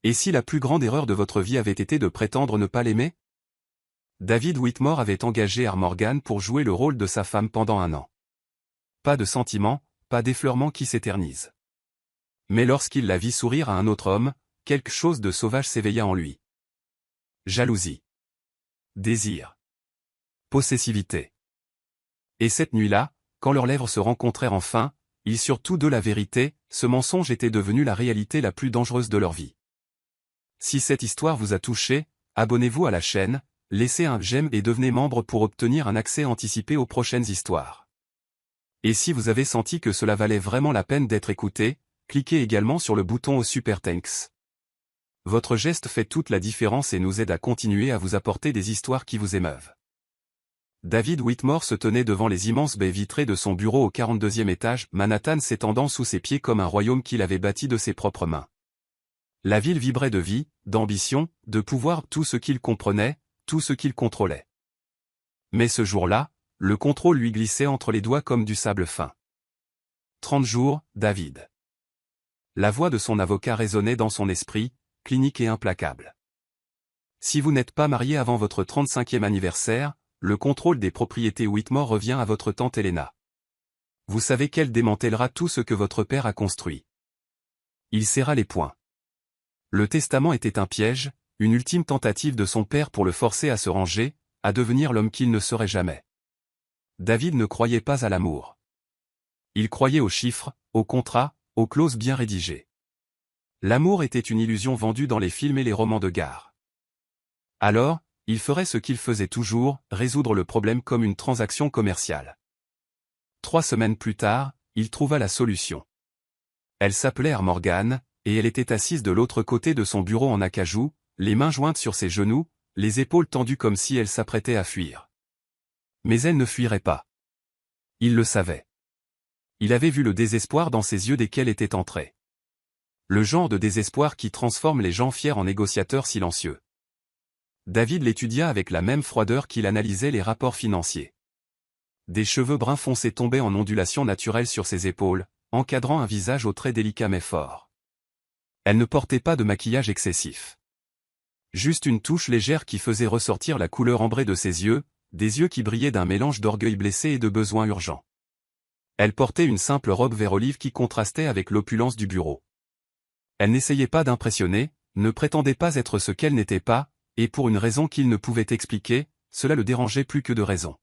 Et si la plus grande erreur de votre vie avait été de prétendre ne pas l'aimer? David Whitmore avait engagé R. Morgan pour jouer le rôle de sa femme pendant 1 an. Pas de sentiments, pas d'effleurement qui s'éternise. Mais lorsqu'il la vit sourire à un autre homme, quelque chose de sauvage s'éveilla en lui. Jalousie. Désir. Possessivité. Et cette nuit-là, quand leurs lèvres se rencontrèrent enfin, ils surent tous deux la vérité, ce mensonge était devenu la réalité la plus dangereuse de leur vie. Si cette histoire vous a touché, abonnez-vous à la chaîne, laissez un j'aime et devenez membre pour obtenir un accès anticipé aux prochaines histoires. Et si vous avez senti que cela valait vraiment la peine d'être écouté, cliquez également sur le bouton au Super Thanks. Votre geste fait toute la différence et nous aide à continuer à vous apporter des histoires qui vous émeuvent. David Whitmore se tenait devant les immenses baies vitrées de son bureau au 42e étage, Manhattan s'étendant sous ses pieds comme un royaume qu'il avait bâti de ses propres mains. La ville vibrait de vie, d'ambition, de pouvoir, tout ce qu'il comprenait, tout ce qu'il contrôlait. Mais ce jour-là, le contrôle lui glissait entre les doigts comme du sable fin. 30 jours, David. La voix de son avocat résonnait dans son esprit, clinique et implacable. Si vous n'êtes pas marié avant votre 35e anniversaire, le contrôle des propriétés Whitmore revient à votre tante Helena. Vous savez qu'elle démantèlera tout ce que votre père a construit. Il serra les poings. Le testament était un piège, une ultime tentative de son père pour le forcer à se ranger, à devenir l'homme qu'il ne serait jamais. David ne croyait pas à l'amour. Il croyait aux chiffres, aux contrats, aux clauses bien rédigées. L'amour était une illusion vendue dans les films et les romans de gare. Alors, il ferait ce qu'il faisait toujours, résoudre le problème comme une transaction commerciale. 3 semaines plus tard, il trouva la solution. Elle s'appelait R. Morgan, et elle était assise de l'autre côté de son bureau en acajou, les mains jointes sur ses genoux, les épaules tendues comme si elle s'apprêtait à fuir. Mais elle ne fuirait pas. Il le savait. Il avait vu le désespoir dans ses yeux dès qu'elle était entrée. Le genre de désespoir qui transforme les gens fiers en négociateurs silencieux. David l'étudia avec la même froideur qu'il analysait les rapports financiers. Des cheveux bruns foncés tombaient en ondulations naturelles sur ses épaules, encadrant un visage aux traits délicats mais forts. Elle ne portait pas de maquillage excessif. Juste une touche légère qui faisait ressortir la couleur ambrée de ses yeux, des yeux qui brillaient d'un mélange d'orgueil blessé et de besoin urgent. Elle portait une simple robe vert olive qui contrastait avec l'opulence du bureau. Elle n'essayait pas d'impressionner, ne prétendait pas être ce qu'elle n'était pas, et pour une raison qu'il ne pouvait expliquer, cela le dérangeait plus que de raison.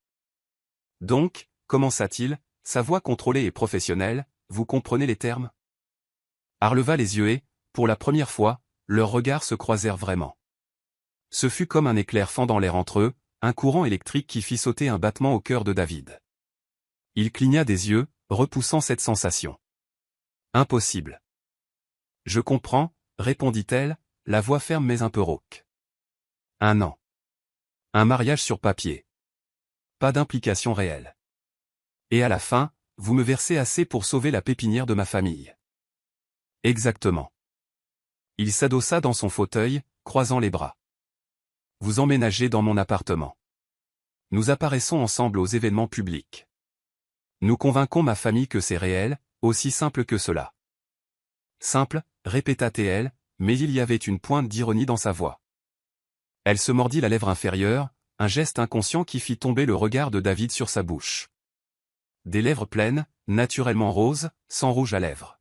Donc, commença-t-il, sa voix contrôlée et professionnelle, vous comprenez les termes? Releva les yeux et, pour la première fois, leurs regards se croisèrent vraiment. Ce fut comme un éclair fendant l'air entre eux, un courant électrique qui fit sauter un battement au cœur de David. Il cligna des yeux, repoussant cette sensation. Impossible. Je comprends, répondit-elle, la voix ferme mais un peu rauque. 1 an. Un mariage sur papier. Pas d'implication réelle. Et à la fin, vous me versez assez pour sauver la pépinière de ma famille. Exactement. Il s'adossa dans son fauteuil, croisant les bras. Vous emménagez dans mon appartement. Nous apparaissons ensemble aux événements publics. Nous convainquons ma famille que c'est réel, aussi simple que cela. Simple, répéta-t-elle, mais il y avait une pointe d'ironie dans sa voix. Elle se mordit la lèvre inférieure, un geste inconscient qui fit tomber le regard de David sur sa bouche. Des lèvres pleines, naturellement roses, sans rouge à lèvres.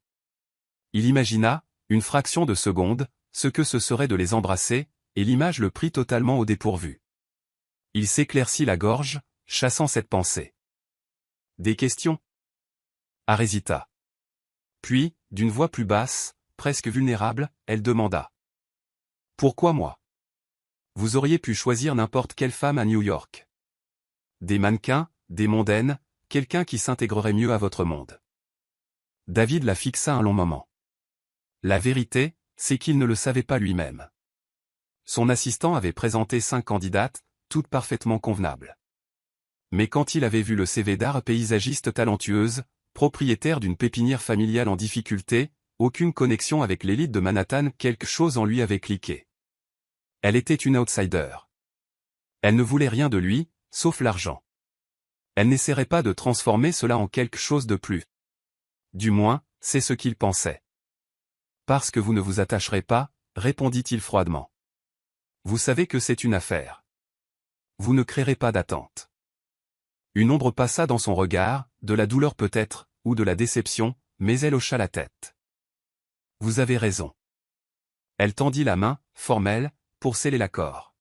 Il imagina, une fraction de seconde, ce que ce serait de les embrasser, et l'image le prit totalement au dépourvu. Il s'éclaircit la gorge, chassant cette pensée. Des questions? Hésita. Puis, d'une voix plus basse, presque vulnérable, elle demanda. Pourquoi moi? Vous auriez pu choisir n'importe quelle femme à New York. Des mannequins, des mondaines, quelqu'un qui s'intégrerait mieux à votre monde. David la fixa un long moment. La vérité, c'est qu'il ne le savait pas lui-même. Son assistant avait présenté 5 candidates, toutes parfaitement convenables. Mais quand il avait vu le CV d'art paysagiste talentueuse, propriétaire d'une pépinière familiale en difficulté, aucune connexion avec l'élite de Manhattan, quelque chose en lui avait cliqué. Elle était une outsider. Elle ne voulait rien de lui, sauf l'argent. Elle n'essaierait pas de transformer cela en quelque chose de plus. Du moins, c'est ce qu'il pensait. Parce que vous ne vous attacherez pas, répondit-il froidement. Vous savez que c'est une affaire. Vous ne créerez pas d'attente. Une ombre passa dans son regard, de la douleur peut-être, ou de la déception, mais elle hocha la tête. Vous avez raison. Elle tendit la main, formelle, pour sceller l'accord.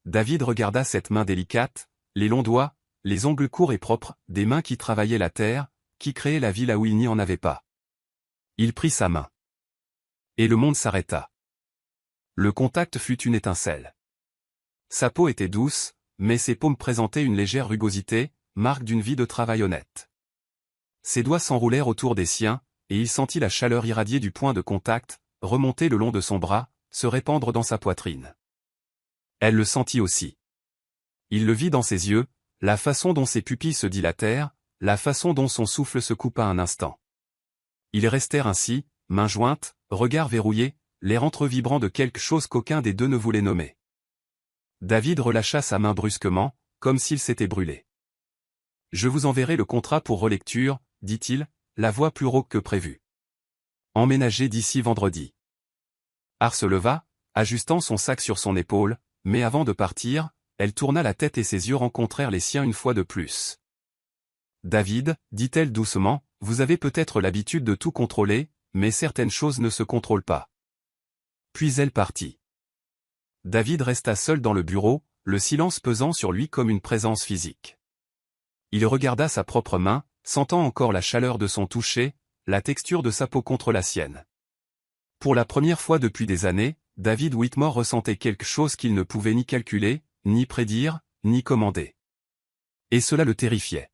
David regarda cette main délicate, les longs doigts, les ongles courts et propres, des mains qui travaillaient la terre, qui créaient la vie là où il n'y en avait pas. Il prit sa main. Et le monde s'arrêta. Le contact fut une étincelle. Sa peau était douce, mais ses paumes présentaient une légère rugosité, marque d'une vie de travail honnête. Ses doigts s'enroulèrent autour des siens, et il sentit la chaleur irradiée du point de contact, remonter le long de son bras, se répandre dans sa poitrine. Elle le sentit aussi. Il le vit dans ses yeux, la façon dont ses pupilles se dilatèrent, la façon dont son souffle se coupa un instant. Ils restèrent ainsi, mains jointes, regards verrouillés, l'air entrevibrant de quelque chose qu'aucun des deux ne voulait nommer. David relâcha sa main brusquement, comme s'il s'était brûlé. « Je vous enverrai le contrat pour relecture, » dit-il, la voix plus rauque que prévu. « Emménagez d'ici vendredi. » Art se leva, ajustant son sac sur son épaule, mais avant de partir, elle tourna la tête et ses yeux rencontrèrent les siens une fois de plus. « David, » dit-elle doucement, « vous avez peut-être l'habitude de tout contrôler, mais certaines choses ne se contrôlent pas. » Puis elle partit. David resta seul dans le bureau, le silence pesant sur lui comme une présence physique. Il regarda sa propre main, sentant encore la chaleur de son toucher, la texture de sa peau contre la sienne. Pour la première fois depuis des années, David Whitmore ressentait quelque chose qu'il ne pouvait ni calculer, ni prédire, ni commander. Et cela le terrifiait.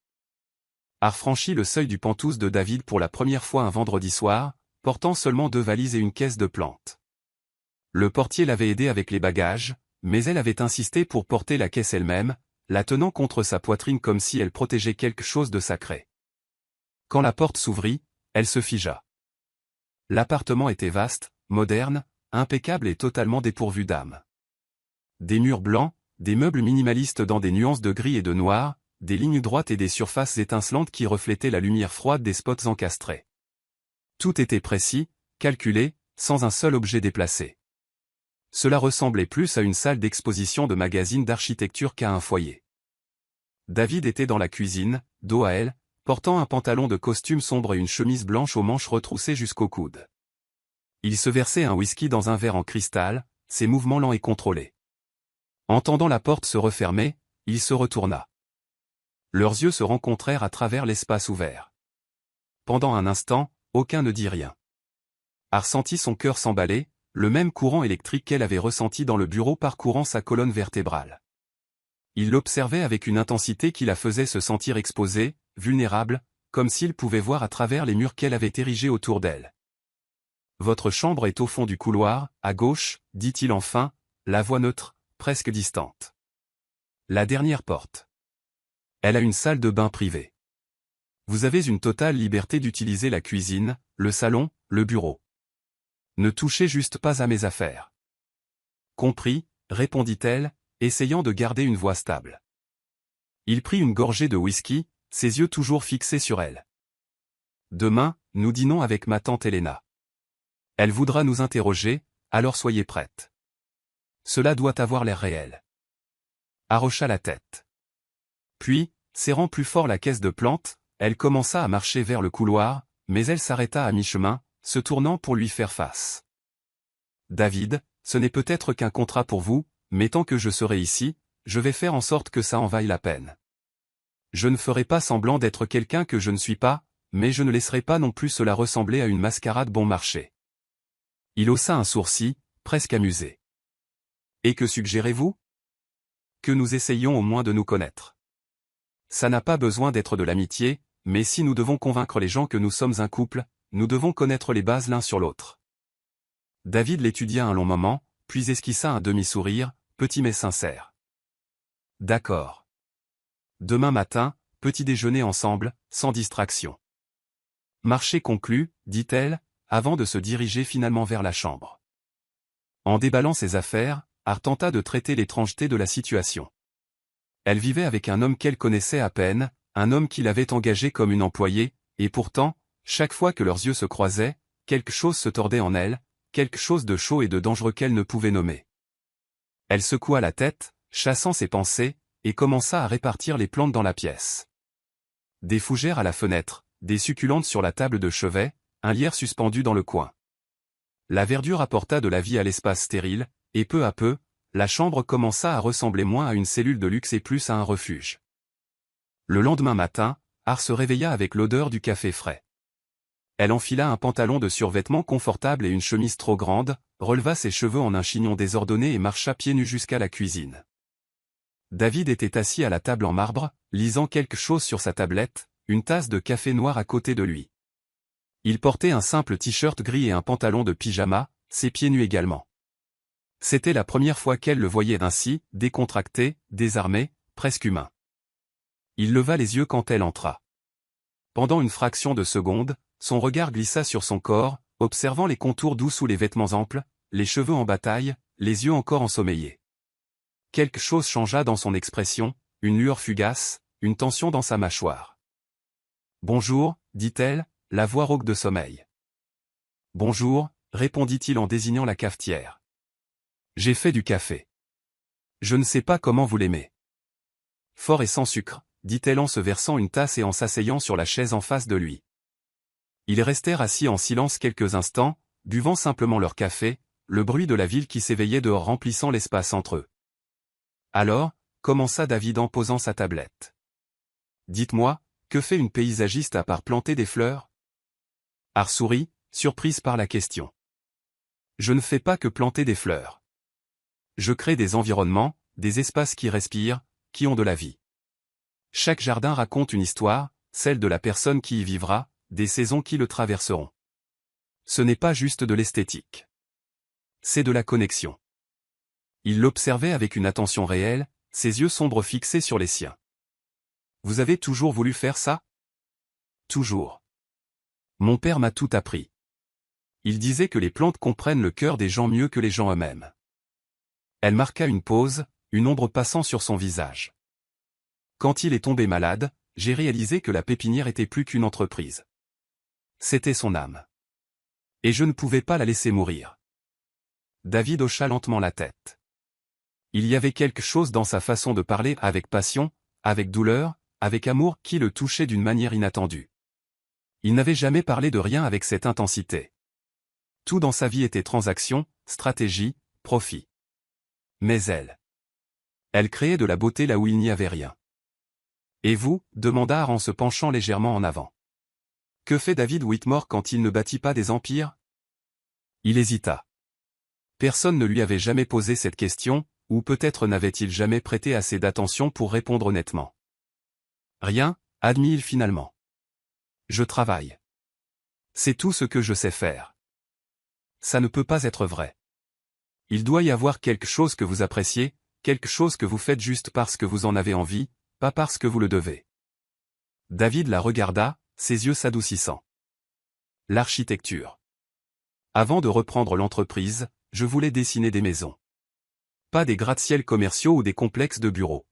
Art franchit le seuil du penthouse de David pour la première fois un vendredi soir, portant seulement 2 valises et une caisse de plantes. Le portier l'avait aidé avec les bagages, mais elle avait insisté pour porter la caisse elle-même, la tenant contre sa poitrine comme si elle protégeait quelque chose de sacré. Quand la porte s'ouvrit, elle se figea. L'appartement était vaste, moderne, impeccable et totalement dépourvu d'âme. Des murs blancs, des meubles minimalistes dans des nuances de gris et de noir, des lignes droites et des surfaces étincelantes qui reflétaient la lumière froide des spots encastrés. Tout était précis, calculé, sans un seul objet déplacé. Cela ressemblait plus à une salle d'exposition de magazines d'architecture qu'à un foyer. David était dans la cuisine, dos à elle, portant un pantalon de costume sombre et une chemise blanche aux manches retroussées jusqu'au coude. Il se versait un whisky dans un verre en cristal, ses mouvements lents et contrôlés. Entendant la porte se refermer, il se retourna. Leurs yeux se rencontrèrent à travers l'espace ouvert. Pendant un instant, aucun ne dit rien. Art sentit son cœur s'emballer, le même courant électrique qu'elle avait ressenti dans le bureau parcourant sa colonne vertébrale. Il l'observait avec une intensité qui la faisait se sentir exposée, vulnérable, comme s'il pouvait voir à travers les murs qu'elle avait érigés autour d'elle. « Votre chambre est au fond du couloir, à gauche, » dit-il enfin, la voix neutre, presque distante. La dernière porte. Elle a une salle de bain privée. Vous avez une totale liberté d'utiliser la cuisine, le salon, le bureau. Ne touchez juste pas à mes affaires. Compris, répondit-elle, essayant de garder une voix stable. Il prit une gorgée de whisky, ses yeux toujours fixés sur elle. Demain, nous dînons avec ma tante Helena. Elle voudra nous interroger, alors soyez prête. Cela doit avoir l'air réel. Hocha la tête. Puis, serrant plus fort la caisse de plantes, elle commença à marcher vers le couloir, mais elle s'arrêta à mi-chemin, se tournant pour lui faire face. « David, ce n'est peut-être qu'un contrat pour vous, mais tant que je serai ici, je vais faire en sorte que ça en vaille la peine. Je ne ferai pas semblant d'être quelqu'un que je ne suis pas, mais je ne laisserai pas non plus cela ressembler à une mascarade bon marché. » Il haussa un sourcil, presque amusé. « Et que suggérez-vous ? Que nous essayions au moins de nous connaître. Ça n'a pas besoin d'être de l'amitié, mais si nous devons convaincre les gens que nous sommes un couple, nous devons connaître les bases l'un sur l'autre. » David l'étudia un long moment, puis esquissa un demi-sourire, petit mais sincère. « D'accord. Demain matin, petit déjeuner ensemble, sans distraction. » Marché conclu, dit-elle, avant de se diriger finalement vers la chambre. En déballant ses affaires, Art tenta de traiter l'étrangeté de la situation. Elle vivait avec un homme qu'elle connaissait à peine, un homme qui l'avait engagée comme une employée, et pourtant, chaque fois que leurs yeux se croisaient, quelque chose se tordait en elle, quelque chose de chaud et de dangereux qu'elle ne pouvait nommer. Elle secoua la tête, chassant ses pensées, et commença à répartir les plantes dans la pièce. Des fougères à la fenêtre, des succulentes sur la table de chevet, un lierre suspendu dans le coin. La verdure apporta de la vie à l'espace stérile, et peu à peu, la chambre commença à ressembler moins à une cellule de luxe et plus à un refuge. Le lendemain matin, Har se réveilla avec l'odeur du café frais. Elle enfila un pantalon de survêtement confortable et une chemise trop grande, releva ses cheveux en un chignon désordonné et marcha pieds nus jusqu'à la cuisine. David était assis à la table en marbre, lisant quelque chose sur sa tablette, une tasse de café noir à côté de lui. Il portait un simple t-shirt gris et un pantalon de pyjama, ses pieds nus également. C'était la première fois qu'elle le voyait ainsi, décontracté, désarmé, presque humain. Il leva les yeux quand elle entra. Pendant une fraction de seconde, son regard glissa sur son corps, observant les contours doux sous les vêtements amples, les cheveux en bataille, les yeux encore ensommeillés. Quelque chose changea dans son expression, une lueur fugace, une tension dans sa mâchoire. « Bonjour, dit-elle, la voix rauque de sommeil. « Bonjour, répondit-il en désignant la cafetière. « J'ai fait du café. Je ne sais pas comment vous l'aimez. »« Fort et sans sucre, » dit-elle en se versant une tasse et en s'asseyant sur la chaise en face de lui. Ils restèrent assis en silence quelques instants, buvant simplement leur café, le bruit de la ville qui s'éveillait dehors remplissant l'espace entre eux. Alors, commença David en posant sa tablette. « Dites-moi, que fait une paysagiste à part planter des fleurs ?» Har sourit, surprise par la question. « Je ne fais pas que planter des fleurs. Je crée des environnements, des espaces qui respirent, qui ont de la vie. Chaque jardin raconte une histoire, celle de la personne qui y vivra, des saisons qui le traverseront. Ce n'est pas juste de l'esthétique. C'est de la connexion. » Il l'observait avec une attention réelle, ses yeux sombres fixés sur les siens. « Vous avez toujours voulu faire ça ? » ?»« Toujours. Mon père m'a tout appris. Il disait que les plantes comprennent le cœur des gens mieux que les gens eux-mêmes. » Elle marqua une pause, une ombre passant sur son visage. « Quand il est tombé malade, j'ai réalisé que la pépinière était plus qu'une entreprise. C'était son âme. Et je ne pouvais pas la laisser mourir. » David hocha lentement la tête. Il y avait quelque chose dans sa façon de parler avec passion, avec douleur, avec amour qui le touchait d'une manière inattendue. Il n'avait jamais parlé de rien avec cette intensité. Tout dans sa vie était transaction, stratégie, profit. Mais elle créait de la beauté là où il n'y avait rien. « Et vous ?» demanda Har en se penchant légèrement en avant. « Que fait David Whitmore quand il ne bâtit pas des empires ?» Il hésita. Personne ne lui avait jamais posé cette question, ou peut-être n'avait-il jamais prêté assez d'attention pour répondre honnêtement. « Rien, admit-il finalement. Je travaille. C'est tout ce que je sais faire. » Ça ne peut pas être vrai. Il doit y avoir quelque chose que vous appréciez, quelque chose que vous faites juste parce que vous en avez envie, pas parce que vous le devez. David la regarda, ses yeux s'adoucissant. « L'architecture. Avant de reprendre l'entreprise, je voulais dessiner des maisons. Pas des gratte-ciels commerciaux ou des complexes de bureaux.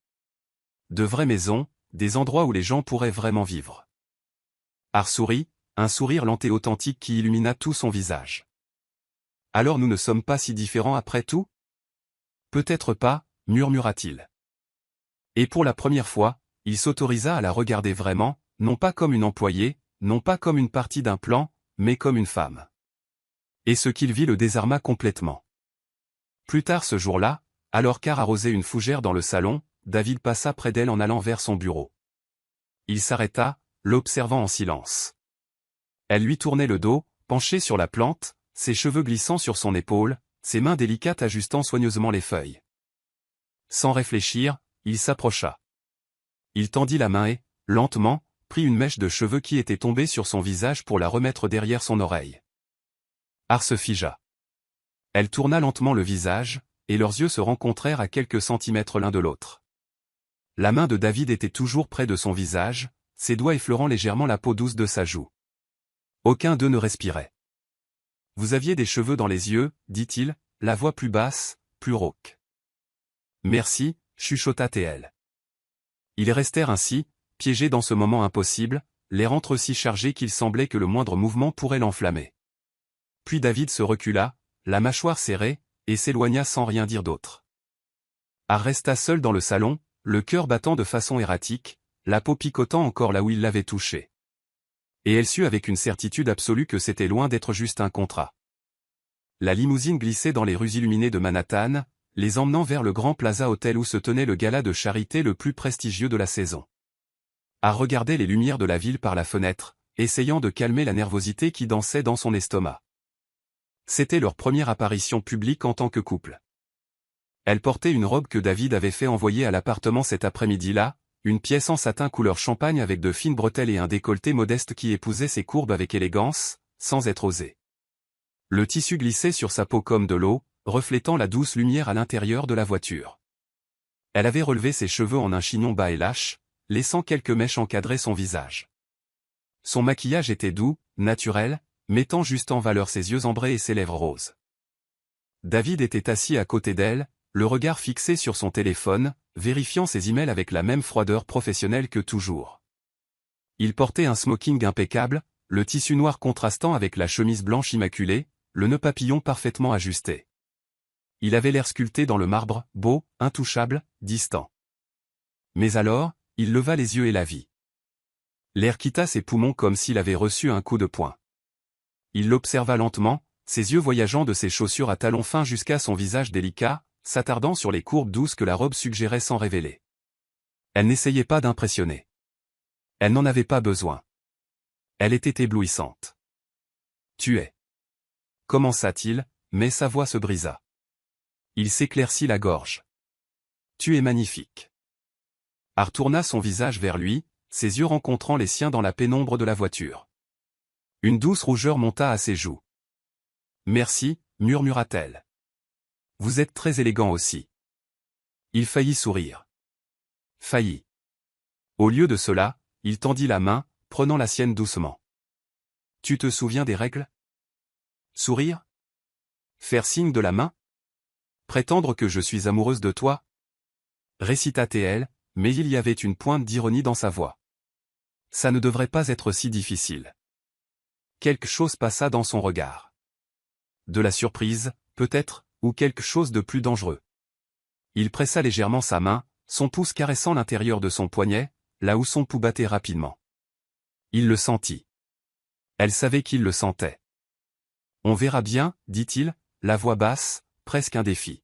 De vraies maisons, des endroits où les gens pourraient vraiment vivre. » Har sourit, un sourire lent et authentique qui illumina tout son visage. « Alors nous ne sommes pas si différents après tout ? » Peut-être pas, murmura-t-il. Et pour la première fois, il s'autorisa à la regarder vraiment, non pas comme une employée, non pas comme une partie d'un plan, mais comme une femme. Et ce qu'il vit le désarma complètement. Plus tard ce jour-là, alors qu'Har arrosait une fougère dans le salon, David passa près d'elle en allant vers son bureau. Il s'arrêta, l'observant en silence. Elle lui tournait le dos, penchée sur la plante, ses cheveux glissant sur son épaule, ses mains délicates ajustant soigneusement les feuilles. Sans réfléchir, il s'approcha. Il tendit la main et, lentement, prit une mèche de cheveux qui était tombée sur son visage pour la remettre derrière son oreille. Har se figea. Elle tourna lentement le visage, et leurs yeux se rencontrèrent à quelques centimètres l'un de l'autre. La main de David était toujours près de son visage, ses doigts effleurant légèrement la peau douce de sa joue. Aucun d'eux ne respirait. « Vous aviez des cheveux dans les yeux, dit-il, la voix plus basse, plus rauque. »« Merci, » chuchota-t-elle. Ils restèrent ainsi, piégés dans ce moment impossible, l'air entre si chargé qu'il semblait que le moindre mouvement pourrait l'enflammer. Puis David se recula, la mâchoire serrée, et s'éloigna sans rien dire d'autre. Art resta seul dans le salon, le cœur battant de façon erratique, la peau picotant encore là où il l'avait touchée. Et elle sut avec une certitude absolue que c'était loin d'être juste un contrat. La limousine glissait dans les rues illuminées de Manhattan, les emmenant vers le grand Plaza Hotel où se tenait le gala de charité le plus prestigieux de la saison. Art regardait les lumières de la ville par la fenêtre, essayant de calmer la nervosité qui dansait dans son estomac. C'était leur première apparition publique en tant que couple. Elle portait une robe que David avait fait envoyer à l'appartement cet après-midi-là, une pièce en satin couleur champagne avec de fines bretelles et un décolleté modeste qui épousait ses courbes avec élégance, sans être osé. Le tissu glissait sur sa peau comme de l'eau, reflétant la douce lumière à l'intérieur de la voiture. Elle avait relevé ses cheveux en un chignon bas et lâche, laissant quelques mèches encadrer son visage. Son maquillage était doux, naturel, mettant juste en valeur ses yeux ambrés et ses lèvres roses. David était assis à côté d'elle, le regard fixé sur son téléphone, vérifiant ses emails avec la même froideur professionnelle que toujours. Il portait un smoking impeccable, le tissu noir contrastant avec la chemise blanche immaculée, le nœud papillon parfaitement ajusté. Il avait l'air sculpté dans le marbre, beau, intouchable, distant. Mais alors, il leva les yeux et la vit. L'air quitta ses poumons comme s'il avait reçu un coup de poing. Il l'observa lentement, ses yeux voyageant de ses chaussures à talons fins jusqu'à son visage délicat, s'attardant sur les courbes douces que la robe suggérait sans révéler. Elle n'essayait pas d'impressionner. Elle n'en avait pas besoin. Elle était éblouissante. « Tu es. » commença-t-il, mais sa voix se brisa. Il s'éclaircit la gorge. « Tu es magnifique. » Art tourna son visage vers lui, ses yeux rencontrant les siens dans la pénombre de la voiture. Une douce rougeur monta à ses joues. « Merci, murmura-t-elle. Vous êtes très élégant aussi. » Il faillit sourire. Faillit. Au lieu de cela, il tendit la main, prenant la sienne doucement. « Tu te souviens des règles ? Sourire ? Faire signe de la main ? Prétendre que je suis amoureuse de toi ? Récita-t-elle, mais il y avait une pointe d'ironie dans sa voix. Ça ne devrait pas être si difficile. Quelque chose passa dans son regard. De la surprise, peut-être, ou quelque chose de plus dangereux. Il pressa légèrement sa main, son pouce caressant l'intérieur de son poignet, là où son pouls battait rapidement. Il le sentit. Elle savait qu'il le sentait. « On verra bien, » dit-il, la voix basse, presque un défi.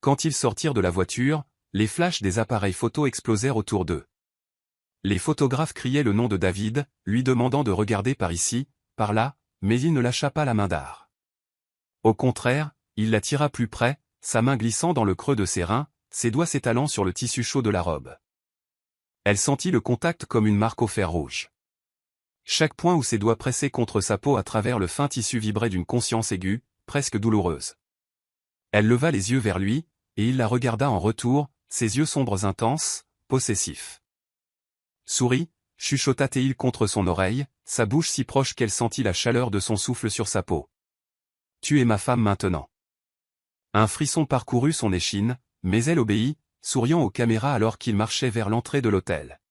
Quand ils sortirent de la voiture, les flashs des appareils photo explosèrent autour d'eux. Les photographes criaient le nom de David, lui demandant de regarder par ici, par là, mais il ne lâcha pas la main d'Art. Au contraire, il la tira plus près, sa main glissant dans le creux de ses reins, ses doigts s'étalant sur le tissu chaud de la robe. Elle sentit le contact comme une marque au fer rouge. Chaque point où ses doigts pressaient contre sa peau à travers le fin tissu vibrait d'une conscience aiguë, presque douloureuse. Elle leva les yeux vers lui, et il la regarda en retour, ses yeux sombres intenses, possessifs. « Souris » chuchota-t-il contre son oreille, sa bouche si proche qu'elle sentit la chaleur de son souffle sur sa peau. « Tu es ma femme maintenant. » Un frisson parcourut son échine, mais elle obéit, souriant aux caméras alors qu'il marchait vers l'entrée de l'hôtel.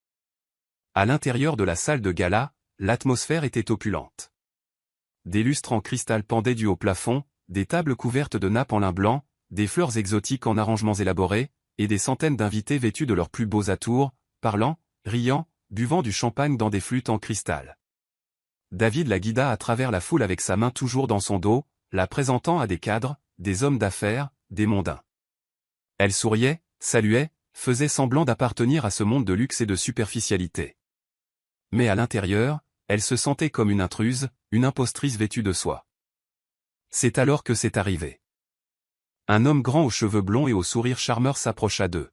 À l'intérieur de la salle de gala, l'atmosphère était opulente. Des lustres en cristal pendaient du haut plafond, des tables couvertes de nappes en lin blanc, des fleurs exotiques en arrangements élaborés, et des centaines d'invités vêtus de leurs plus beaux atours, parlant, riant, buvant du champagne dans des flûtes en cristal. David la guida à travers la foule avec sa main toujours dans son dos, la présentant à des cadres, des hommes d'affaires, des mondains. Elle souriait, saluait, faisait semblant d'appartenir à ce monde de luxe et de superficialité. Mais à l'intérieur, elle se sentait comme une intruse, une impostrice vêtue de soie. C'est alors que c'est arrivé. Un homme grand aux cheveux blonds et au sourire charmeur s'approcha d'eux.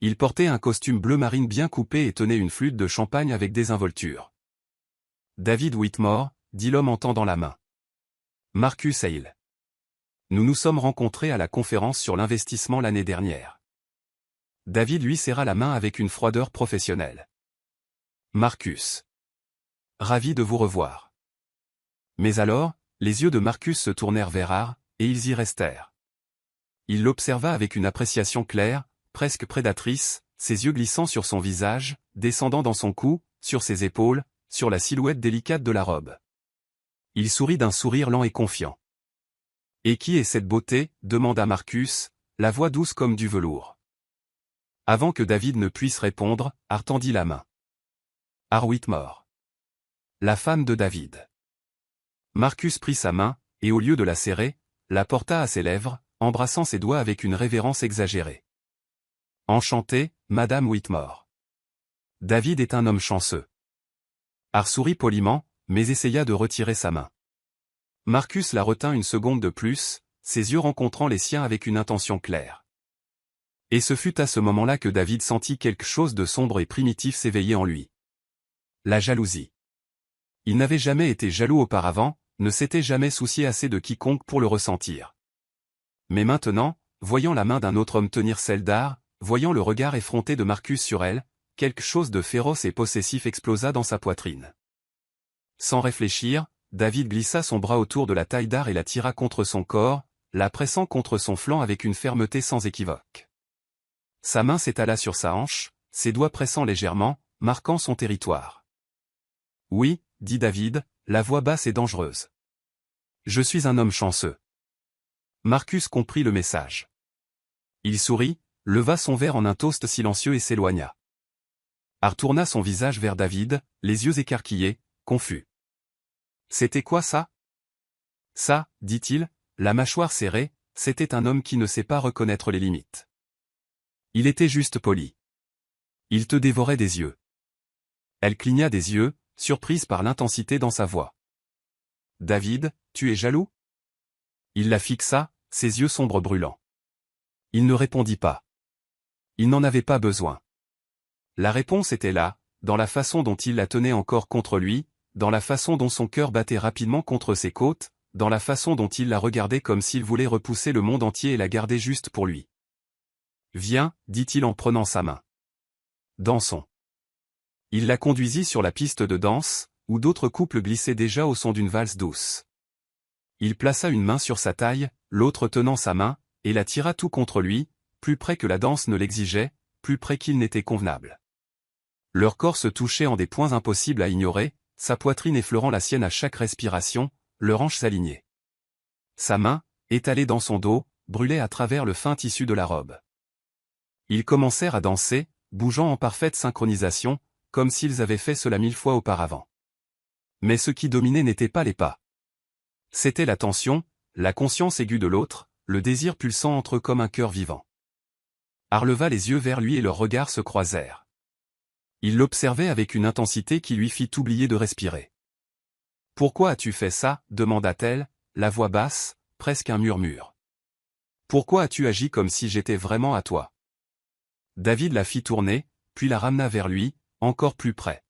Il portait un costume bleu marine bien coupé et tenait une flûte de champagne avec des involtures. « David Whitmore » dit l'homme en tendant la main. « Marcus Hale. Nous nous sommes rencontrés à la conférence sur l'investissement l'année dernière. » David lui serra la main avec une froideur professionnelle. « Marcus. Ravi de vous revoir. » Mais alors, les yeux de Marcus se tournèrent vers Art, et ils y restèrent. Il l'observa avec une appréciation claire, presque prédatrice, ses yeux glissant sur son visage, descendant dans son cou, sur ses épaules, sur la silhouette délicate de la robe. Il sourit d'un sourire lent et confiant. Et qui est cette beauté? Demanda Marcus, la voix douce comme du velours. Avant que David ne puisse répondre, Har tendit la main. Har Whitmore. La femme de David. Marcus prit sa main, et au lieu de la serrer, la porta à ses lèvres, embrassant ses doigts avec une révérence exagérée. Enchanté, Madame Whitmore. David est un homme chanceux. Har sourit poliment, mais essaya de retirer sa main. Marcus la retint une seconde de plus, ses yeux rencontrant les siens avec une intention claire. Et ce fut à ce moment-là que David sentit quelque chose de sombre et primitif s'éveiller en lui. La jalousie. Il n'avait jamais été jaloux auparavant, ne s'était jamais soucié assez de quiconque pour le ressentir. Mais maintenant, voyant la main d'un autre homme tenir celle d'Har, voyant le regard effronté de Marcus sur elle, quelque chose de féroce et possessif explosa dans sa poitrine. Sans réfléchir, David glissa son bras autour de la taille d'Har et la tira contre son corps, la pressant contre son flanc avec une fermeté sans équivoque. Sa main s'étala sur sa hanche, ses doigts pressant légèrement, marquant son territoire. « Oui, » dit David, la voix basse et dangereuse. « Je suis un homme chanceux. » Marcus comprit le message. Il sourit, leva son verre en un toast silencieux et s'éloigna. Har tourna son visage vers David, les yeux écarquillés, confus. « C'était quoi ça ?» « Ça, » dit-il, la mâchoire serrée, c'était un homme qui ne sait pas reconnaître les limites. Il était juste poli. Il te dévorait des yeux. Elle cligna des yeux, surprise par l'intensité dans sa voix. « David, tu es jaloux ?» Il la fixa, ses yeux sombres brûlants. Il ne répondit pas. Il n'en avait pas besoin. La réponse était là, dans la façon dont il la tenait encore contre lui, dans la façon dont son cœur battait rapidement contre ses côtes, dans la façon dont il la regardait comme s'il voulait repousser le monde entier et la garder juste pour lui. « Viens, » dit-il en prenant sa main. « Dansons. » Il la conduisit sur la piste de danse, où d'autres couples glissaient déjà au son d'une valse douce. Il plaça une main sur sa taille, l'autre tenant sa main, et la tira tout contre lui, plus près que la danse ne l'exigeait, plus près qu'il n'était convenable. Leurs corps se touchaient en des points impossibles à ignorer, sa poitrine effleurant la sienne à chaque respiration, leurs hanches s'alignaient. Sa main, étalée dans son dos, brûlait à travers le fin tissu de la robe. Ils commencèrent à danser, bougeant en parfaite synchronisation, comme s'ils avaient fait cela 1000 fois auparavant. Mais ce qui dominait n'était pas les pas. C'était la tension, la conscience aiguë de l'autre, le désir pulsant entre eux comme un cœur vivant. Har leva les yeux vers lui et leurs regards se croisèrent. Il l'observait avec une intensité qui lui fit oublier de respirer. « Pourquoi as-tu fait ça ?» demanda-t-elle, la voix basse, presque un murmure. « Pourquoi as-tu agi comme si j'étais vraiment à toi ?» David la fit tourner, puis la ramena vers lui, encore plus près.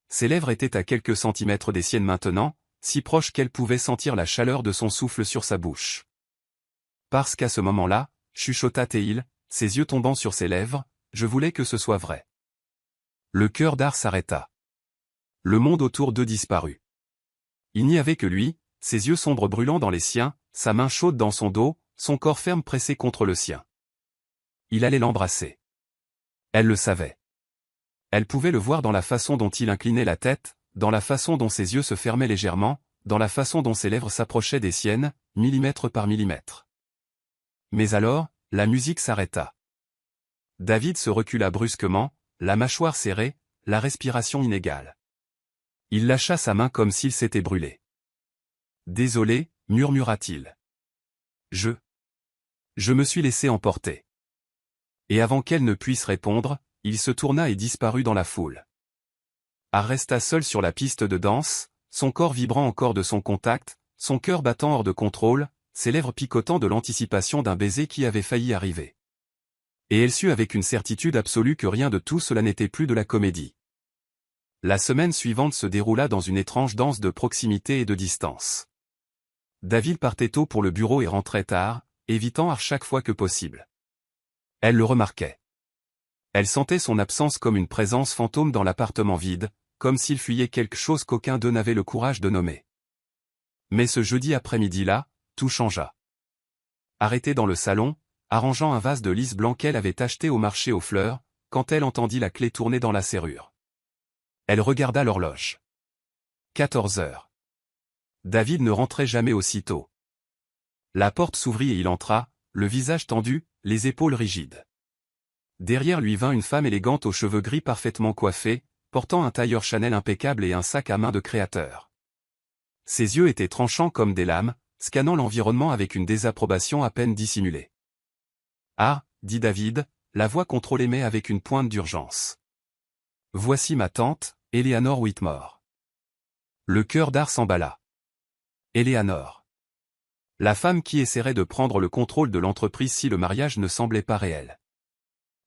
Ses lèvres étaient à quelques centimètres des siennes maintenant, si proches qu'elle pouvait sentir la chaleur de son souffle sur sa bouche. Parce qu'à ce moment-là, chuchota-t-il, ses yeux tombant sur ses lèvres, je voulais que ce soit vrai. Le cœur d'Har s'arrêta. Le monde autour d'eux disparut. Il n'y avait que lui, ses yeux sombres brûlant dans les siens, sa main chaude dans son dos, son corps ferme pressé contre le sien. Il allait l'embrasser. Elle le savait. Elle pouvait le voir dans la façon dont il inclinait la tête, dans la façon dont ses yeux se fermaient légèrement, dans la façon dont ses lèvres s'approchaient des siennes, millimètre par millimètre. Mais alors, la musique s'arrêta. David se recula brusquement, la mâchoire serrée, la respiration inégale. Il lâcha sa main comme s'il s'était brûlé. « Désolé » murmura-t-il. « Je me suis laissé emporter. » Et avant qu'elle ne puisse répondre, il se tourna et disparut dans la foule. Har resta seul sur la piste de danse, son corps vibrant encore de son contact, son cœur battant hors de contrôle, ses lèvres picotant de l'anticipation d'un baiser qui avait failli arriver. Et elle sut avec une certitude absolue que rien de tout cela n'était plus de la comédie. La semaine suivante se déroula dans une étrange danse de proximité et de distance. David partait tôt pour le bureau et rentrait tard, évitant Har chaque fois que possible. Elle le remarquait. Elle sentait son absence comme une présence fantôme dans l'appartement vide, comme s'il fuyait quelque chose qu'aucun d'eux n'avait le courage de nommer. Mais ce jeudi après-midi-là, tout changea. Arrêtée dans le salon, arrangeant un vase de lys blanc qu'elle avait acheté au marché aux fleurs, quand elle entendit la clé tourner dans la serrure. Elle regarda l'horloge. 14 heures. David ne rentrait jamais aussitôt. La porte s'ouvrit et il entra, le visage tendu, les épaules rigides. Derrière lui vint une femme élégante aux cheveux gris parfaitement coiffés, portant un tailleur Chanel impeccable et un sac à main de créateur. Ses yeux étaient tranchants comme des lames, scannant l'environnement avec une désapprobation à peine dissimulée. « Ah » dit David, la voix contrôlée mais avec une pointe d'urgence. « Voici ma tante, Eleanor Whitmore. » Le cœur d'Art s'emballa. Eleanor. La femme qui essaierait de prendre le contrôle de l'entreprise si le mariage ne semblait pas réel.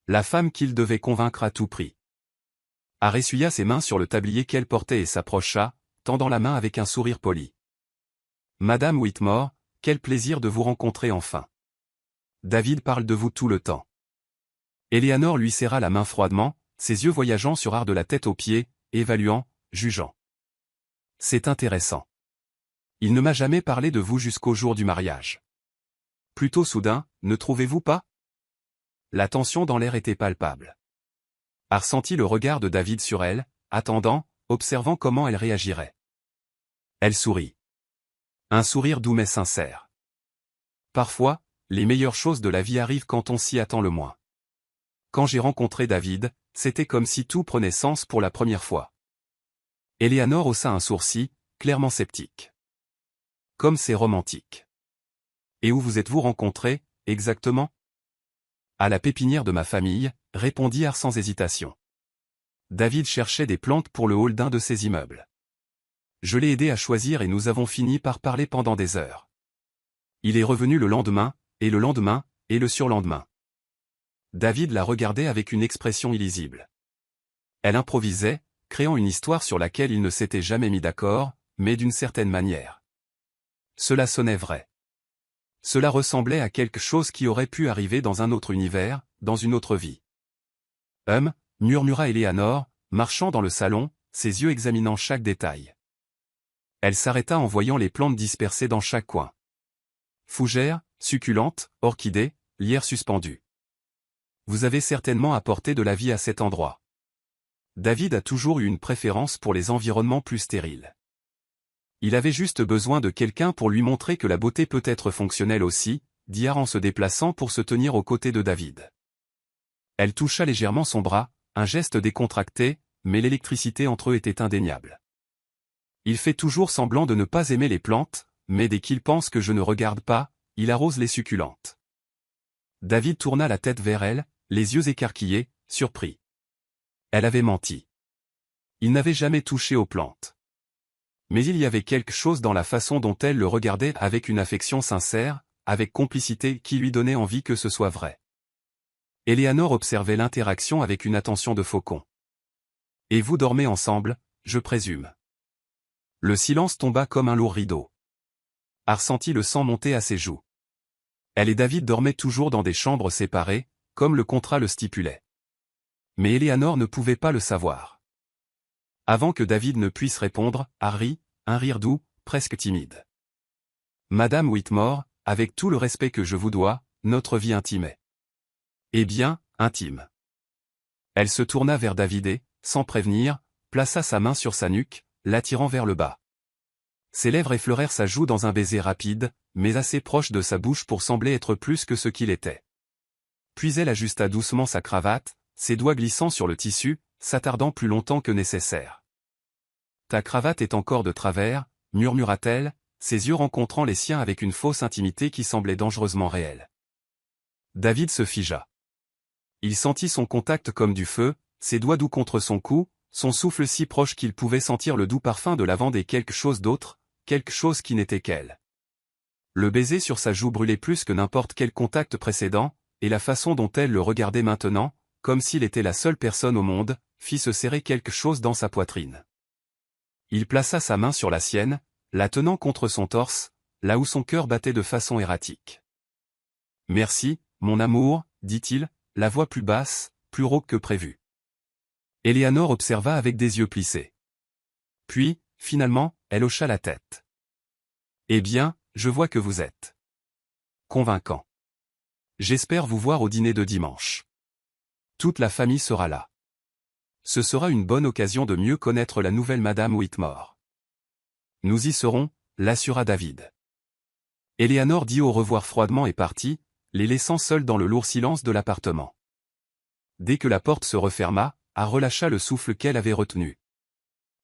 La femme qu'il devait convaincre à tout prix. Art essuya ses mains sur le tablier qu'elle portait et s'approcha, tendant la main avec un sourire poli. « Madame Whitmore, quel plaisir de vous rencontrer enfin. David parle de vous tout le temps. » Eleanor lui serra la main froidement, ses yeux voyageant sur Art de la tête aux pieds, évaluant, jugeant. « C'est intéressant. Il ne m'a jamais parlé de vous jusqu'au jour du mariage. Plutôt soudain, ne trouvez-vous pas ?» La tension dans l'air était palpable. Art sentit le regard de David sur elle, attendant, observant comment elle réagirait. Elle sourit. Un sourire doux mais sincère. Parfois, les meilleures choses de la vie arrivent quand on s'y attend le moins. Quand j'ai rencontré David, c'était comme si tout prenait sens pour la première fois. Eleanor haussa un sourcil, clairement sceptique. Comme c'est romantique. Et où vous êtes-vous rencontrés, exactement ? À la pépinière de ma famille, répondit Art sans hésitation. David cherchait des plantes pour le hall d'un de ses immeubles. Je l'ai aidé à choisir et nous avons fini par parler pendant des heures. Il est revenu le lendemain, et le lendemain, et le surlendemain. David la regardait avec une expression illisible. Elle improvisait, créant une histoire sur laquelle il ne s'était jamais mis d'accord, mais d'une certaine manière. Cela sonnait vrai. Cela ressemblait à quelque chose qui aurait pu arriver dans un autre univers, dans une autre vie. Murmura Eleanor, marchant dans le salon, ses yeux examinant chaque détail. Elle s'arrêta en voyant les plantes dispersées dans chaque coin. Fougères, succulentes, orchidées, lierres suspendues. Vous avez certainement apporté de la vie à cet endroit. David a toujours eu une préférence pour les environnements plus stériles. Il avait juste besoin de quelqu'un pour lui montrer que la beauté peut être fonctionnelle aussi, dit Art en se déplaçant pour se tenir aux côtés de David. Elle toucha légèrement son bras, un geste décontracté, mais l'électricité entre eux était indéniable. Il fait toujours semblant de ne pas aimer les plantes, mais dès qu'il pense que je ne regarde pas, il arrose les succulentes. David tourna la tête vers elle, les yeux écarquillés, surpris. Elle avait menti. Il n'avait jamais touché aux plantes. Mais il y avait quelque chose dans la façon dont elle le regardait avec une affection sincère, avec complicité qui lui donnait envie que ce soit vrai. Eleanor observait l'interaction avec une attention de faucon. « Et vous dormez ensemble, je présume. » Le silence tomba comme un lourd rideau. Art sentit le sang monter à ses joues. Elle et David dormaient toujours dans des chambres séparées, comme le contrat le stipulait. Mais Eleanor ne pouvait pas le savoir. Avant que David ne puisse répondre, Art rit, un rire doux, presque timide. « Madame Whitmore, avec tout le respect que je vous dois, notre vie intime est. Eh bien, intime. » Elle se tourna vers David et, sans prévenir, plaça sa main sur sa nuque, l'attirant vers le bas. Ses lèvres effleurèrent sa joue dans un baiser rapide, mais assez proche de sa bouche pour sembler être plus que ce qu'il était. Puis elle ajusta doucement sa cravate, ses doigts glissant sur le tissu, s'attardant plus longtemps que nécessaire. « Ta cravate est encore de travers, » murmura-t-elle, ses yeux rencontrant les siens avec une fausse intimité qui semblait dangereusement réelle. David se figea. Il sentit son contact comme du feu, ses doigts doux contre son cou, son souffle si proche qu'il pouvait sentir le doux parfum de lavande et quelque chose d'autre, quelque chose qui n'était qu'elle. Le baiser sur sa joue brûlait plus que n'importe quel contact précédent, et la façon dont elle le regardait maintenant, comme s'il était la seule personne au monde, fit se serrer quelque chose dans sa poitrine. Il plaça sa main sur la sienne, la tenant contre son torse, là où son cœur battait de façon erratique. « Merci, mon amour, dit-il, la voix plus basse, plus rauque que prévu. Eleanor observa avec des yeux plissés. Puis, finalement, elle hocha la tête. « Eh bien, je vois que vous êtes convaincant. J'espère vous voir au dîner de dimanche. Toute la famille sera là. Ce sera une bonne occasion de mieux connaître la nouvelle Madame Whitmore. » Nous y serons, l'assura David. Eleanor dit au revoir froidement et partit, les laissant seuls dans le lourd silence de l'appartement. Dès que la porte se referma, A relâcha le souffle qu'elle avait retenu.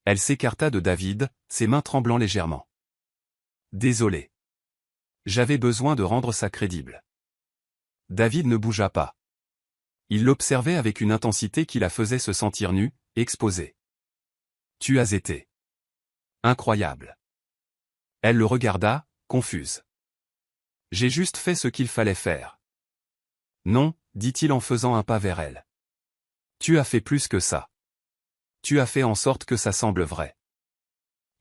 Elle s'écarta de David, ses mains tremblant légèrement. Désolé. J'avais besoin de rendre ça crédible. David ne bougea pas. Il l'observait avec une intensité qui la faisait se sentir nue, exposée. Tu as été incroyable. Elle le regarda, confuse. J'ai juste fait ce qu'il fallait faire. Non, dit-il en faisant un pas vers elle. Tu as fait plus que ça. Tu as fait en sorte que ça semble vrai.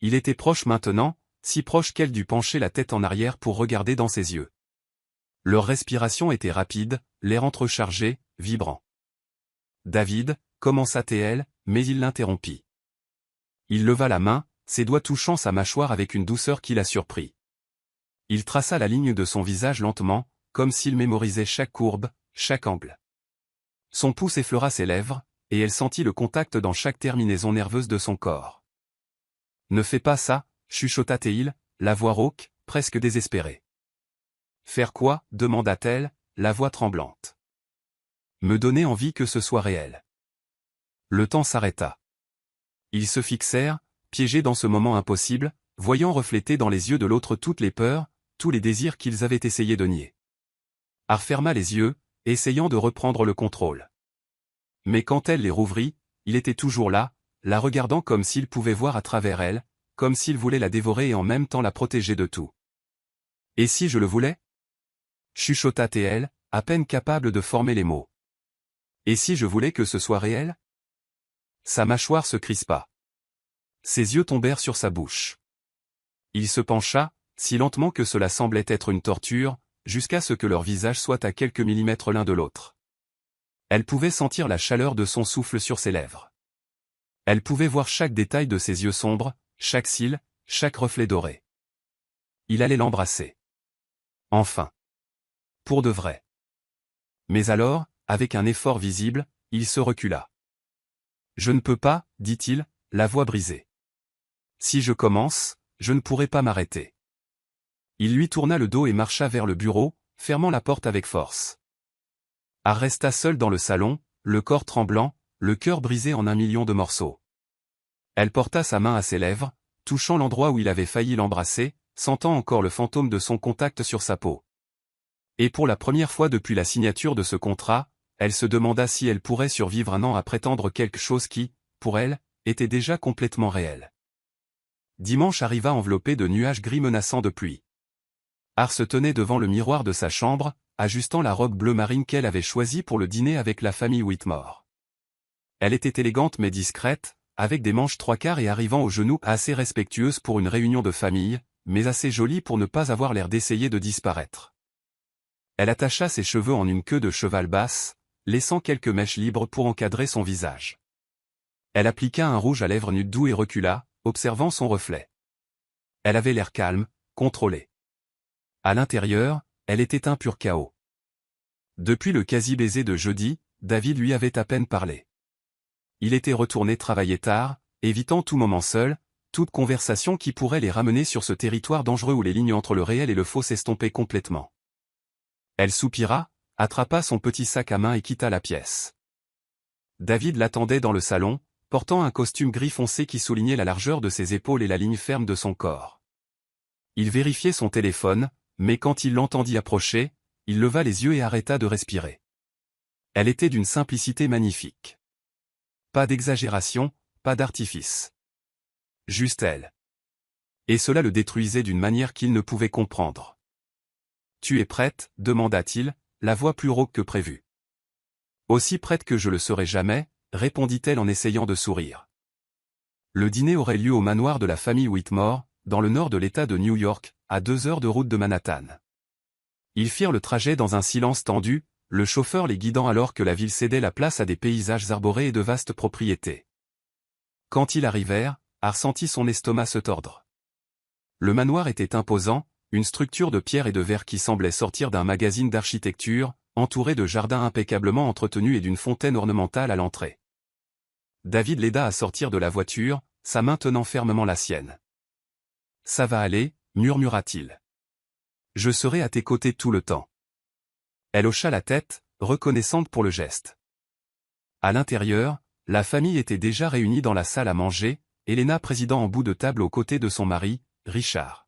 Il était proche maintenant, si proche qu'elle dut pencher la tête en arrière pour regarder dans ses yeux. Leur respiration était rapide, l'air entrechargé, vibrant. David, commença-t-elle, mais il l'interrompit. Il leva la main, ses doigts touchant sa mâchoire avec une douceur qui la surprit. Il traça la ligne de son visage lentement, comme s'il mémorisait chaque courbe, chaque angle. Son pouce effleura ses lèvres, et elle sentit le contact dans chaque terminaison nerveuse de son corps. Ne fais pas ça, chuchota-t-il, la voix rauque, presque désespérée. Faire quoi, demanda-t-elle, la voix tremblante. Me donner envie que ce soit réel. Le temps s'arrêta. Ils se fixèrent, piégés dans ce moment impossible, voyant refléter dans les yeux de l'autre toutes les peurs, tous les désirs qu'ils avaient essayé de nier. A ferma les yeux, essayant de reprendre le contrôle. Mais quand elle les rouvrit, il était toujours là, la regardant comme s'il pouvait voir à travers elle, comme s'il voulait la dévorer et en même temps la protéger de tout. Et si je le voulais? Chuchota-t-elle, à peine capable de former les mots. Et si je voulais que ce soit réel? Sa mâchoire se crispa. Ses yeux tombèrent sur sa bouche. Il se pencha, si lentement que cela semblait être une torture, jusqu'à ce que leurs visages soient à quelques millimètres l'un de l'autre. Elle pouvait sentir la chaleur de son souffle sur ses lèvres. Elle pouvait voir chaque détail de ses yeux sombres, chaque cil, chaque reflet doré. Il allait l'embrasser. Enfin. Pour de vrai. Mais alors, avec un effort visible, il se recula. Je ne peux pas, dit-il, la voix brisée. Si je commence, je ne pourrai pas m'arrêter. Il lui tourna le dos et marcha vers le bureau, fermant la porte avec force. A resta seule dans le salon, le corps tremblant, le cœur brisé en 1 million de morceaux. Elle porta sa main à ses lèvres, touchant l'endroit où il avait failli l'embrasser, sentant encore le fantôme de son contact sur sa peau. Et pour la première fois depuis la signature de ce contrat, elle se demanda si elle pourrait survivre un an à prétendre quelque chose qui, pour elle, était déjà complètement réel. Dimanche arriva enveloppé de nuages gris menaçants de pluie. Ar se tenait devant le miroir de sa chambre, ajustant la robe bleu marine qu'elle avait choisie pour le dîner avec la famille Whitmore. Elle était élégante mais discrète, avec des manches 3/4 et arrivant aux genoux, assez respectueuse pour une réunion de famille, mais assez jolie pour ne pas avoir l'air d'essayer de disparaître. Elle attacha ses cheveux en une queue de cheval basse, laissant quelques mèches libres pour encadrer son visage. Elle appliqua un rouge à lèvres nude doux et recula, observant son reflet. Elle avait l'air calme, contrôlée. À l'intérieur, elle était un pur chaos. Depuis le quasi-baiser de jeudi, David lui avait à peine parlé. Il était retourné travailler tard, évitant tout moment seul, toute conversation qui pourrait les ramener sur ce territoire dangereux où les lignes entre le réel et le faux s'estompaient complètement. Elle soupira, attrapa son petit sac à main et quitta la pièce. David l'attendait dans le salon, portant un costume gris foncé qui soulignait la largeur de ses épaules et la ligne ferme de son corps. Il vérifiait son téléphone, mais quand il l'entendit approcher, il leva les yeux et arrêta de respirer. Elle était d'une simplicité magnifique. Pas d'exagération, pas d'artifice. Juste elle. Et cela le détruisait d'une manière qu'il ne pouvait comprendre. « Tu es prête ?» demanda-t-il, la voix plus rauque que prévu. « Aussi prête que je le serai jamais », répondit-elle en essayant de sourire. Le dîner aurait lieu au manoir de la famille Whitmore, dans le nord de l'État de New York, à 2 heures de route de Manhattan. Ils firent le trajet dans un silence tendu, le chauffeur les guidant alors que la ville cédait la place à des paysages arborés et de vastes propriétés. Quand ils arrivèrent, Ar sentit son estomac se tordre. Le manoir était imposant, une structure de pierre et de verre qui semblait sortir d'un magazine d'architecture, entouré de jardins impeccablement entretenus et d'une fontaine ornementale à l'entrée. David l'aida à sortir de la voiture, sa main tenant fermement la sienne. « Ça va aller » murmura-t-il. « Je serai à tes côtés tout le temps. Elle hocha la tête, reconnaissante pour le geste. À l'intérieur, la famille était déjà réunie dans la salle à manger, Elena présidant en bout de table aux côtés de son mari, Richard.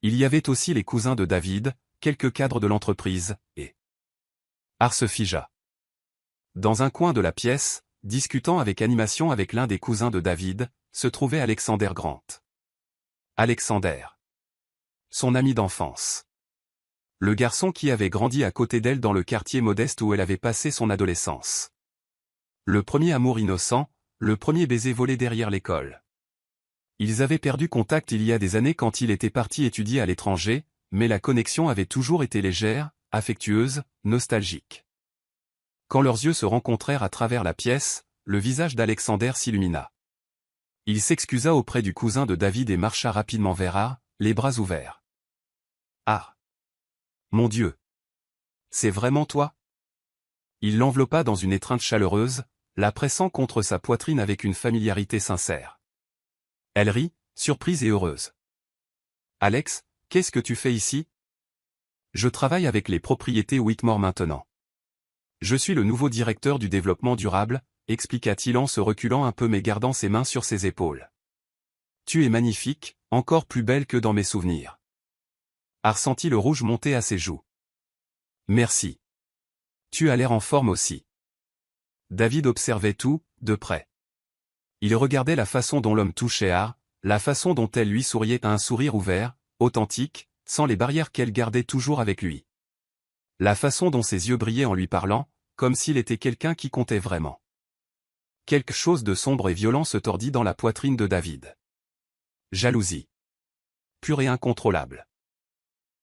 Il y avait aussi les cousins de David, quelques cadres de l'entreprise, et Art se figea. Dans un coin de la pièce, discutant avec animation avec l'un des cousins de David, se trouvait Alexander Grant. Alexander. Son ami d'enfance. Le garçon qui avait grandi à côté d'elle dans le quartier modeste où elle avait passé son adolescence. Le premier amour innocent, le premier baiser volé derrière l'école. Ils avaient perdu contact il y a des années quand il était parti étudier à l'étranger, mais la connexion avait toujours été légère, affectueuse, nostalgique. Quand leurs yeux se rencontrèrent à travers la pièce, le visage d'Alexander s'illumina. Il s'excusa auprès du cousin de David et marcha rapidement vers Art, les bras ouverts. Ah! Mon Dieu! C'est vraiment toi? Il l'enveloppa dans une étreinte chaleureuse, la pressant contre sa poitrine avec une familiarité sincère. Elle rit, surprise et heureuse. Alex, qu'est-ce que tu fais ici? Je travaille avec les propriétés Whitmore maintenant. Je suis le nouveau directeur du développement durable, expliqua-t-il en se reculant un peu mais gardant ses mains sur ses épaules. Tu es magnifique, encore plus belle que dans mes souvenirs. Art sentit le rouge monter à ses joues. Merci. Tu as l'air en forme aussi. David observait tout, de près. Il regardait la façon dont l'homme touchait Art, la façon dont elle lui souriait à un sourire ouvert, authentique, sans les barrières qu'elle gardait toujours avec lui. La façon dont ses yeux brillaient en lui parlant, comme s'il était quelqu'un qui comptait vraiment. Quelque chose de sombre et violent se tordit dans la poitrine de David. Jalousie. Pure et incontrôlable.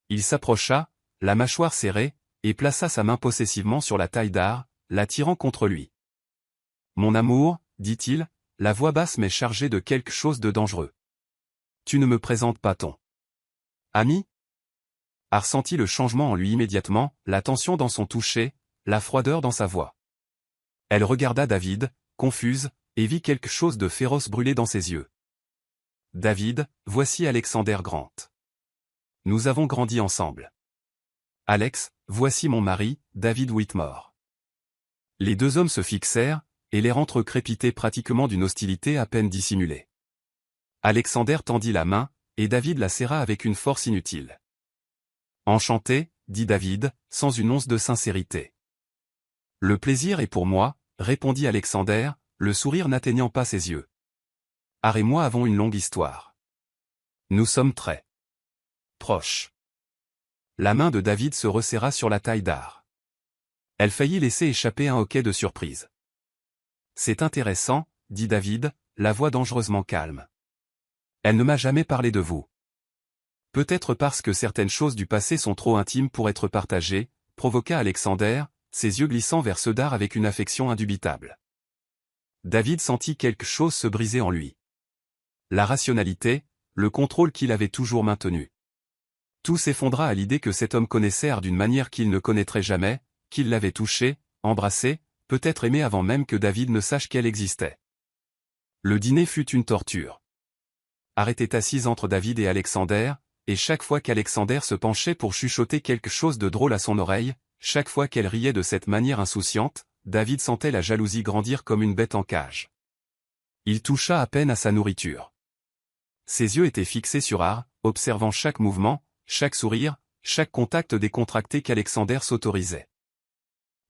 Il s'approcha, la mâchoire serrée, et plaça sa main possessivement sur la taille d'Art, l'attirant contre lui. Mon amour, dit-il, la voix basse mais chargée de quelque chose de dangereux. Tu ne me présentes pas ton ami? Art sentit le changement en lui immédiatement, la tension dans son toucher, la froideur dans sa voix. Elle regarda David, confuse, et vit quelque chose de féroce brûler dans ses yeux. David, voici Alexander Grant. Nous avons grandi ensemble. Alex, voici mon mari, David Whitmore. Les deux hommes se fixèrent, et l'air entre eux crépitait pratiquement d'une hostilité à peine dissimulée. Alexander tendit la main, et David la serra avec une force inutile. Enchanté, dit David, sans une once de sincérité. Le plaisir est pour moi, répondit Alexander, le sourire n'atteignant pas ses yeux. Art et moi avons une longue histoire. Nous sommes très proches. La main de David se resserra sur la taille d'Art. Elle faillit laisser échapper un hoquet de surprise. C'est intéressant, dit David, la voix dangereusement calme. Elle ne m'a jamais parlé de vous. Peut-être parce que certaines choses du passé sont trop intimes pour être partagées, provoqua Alexander, ses yeux glissant vers ceux d'Art avec une affection indubitable. David sentit quelque chose se briser en lui. La rationalité, le contrôle qu'il avait toujours maintenu. Tout s'effondra à l'idée que cet homme connaissait Art d'une manière qu'il ne connaîtrait jamais, qu'il l'avait touché, embrassé, peut-être aimé avant même que David ne sache qu'elle existait. Le dîner fut une torture. Art était assise entre David et Alexander, et chaque fois qu'Alexander se penchait pour chuchoter quelque chose de drôle à son oreille, chaque fois qu'elle riait de cette manière insouciante, David sentait la jalousie grandir comme une bête en cage. Il toucha à peine à sa nourriture. Ses yeux étaient fixés sur Art, observant chaque mouvement, chaque sourire, chaque contact décontracté qu'Alexander s'autorisait.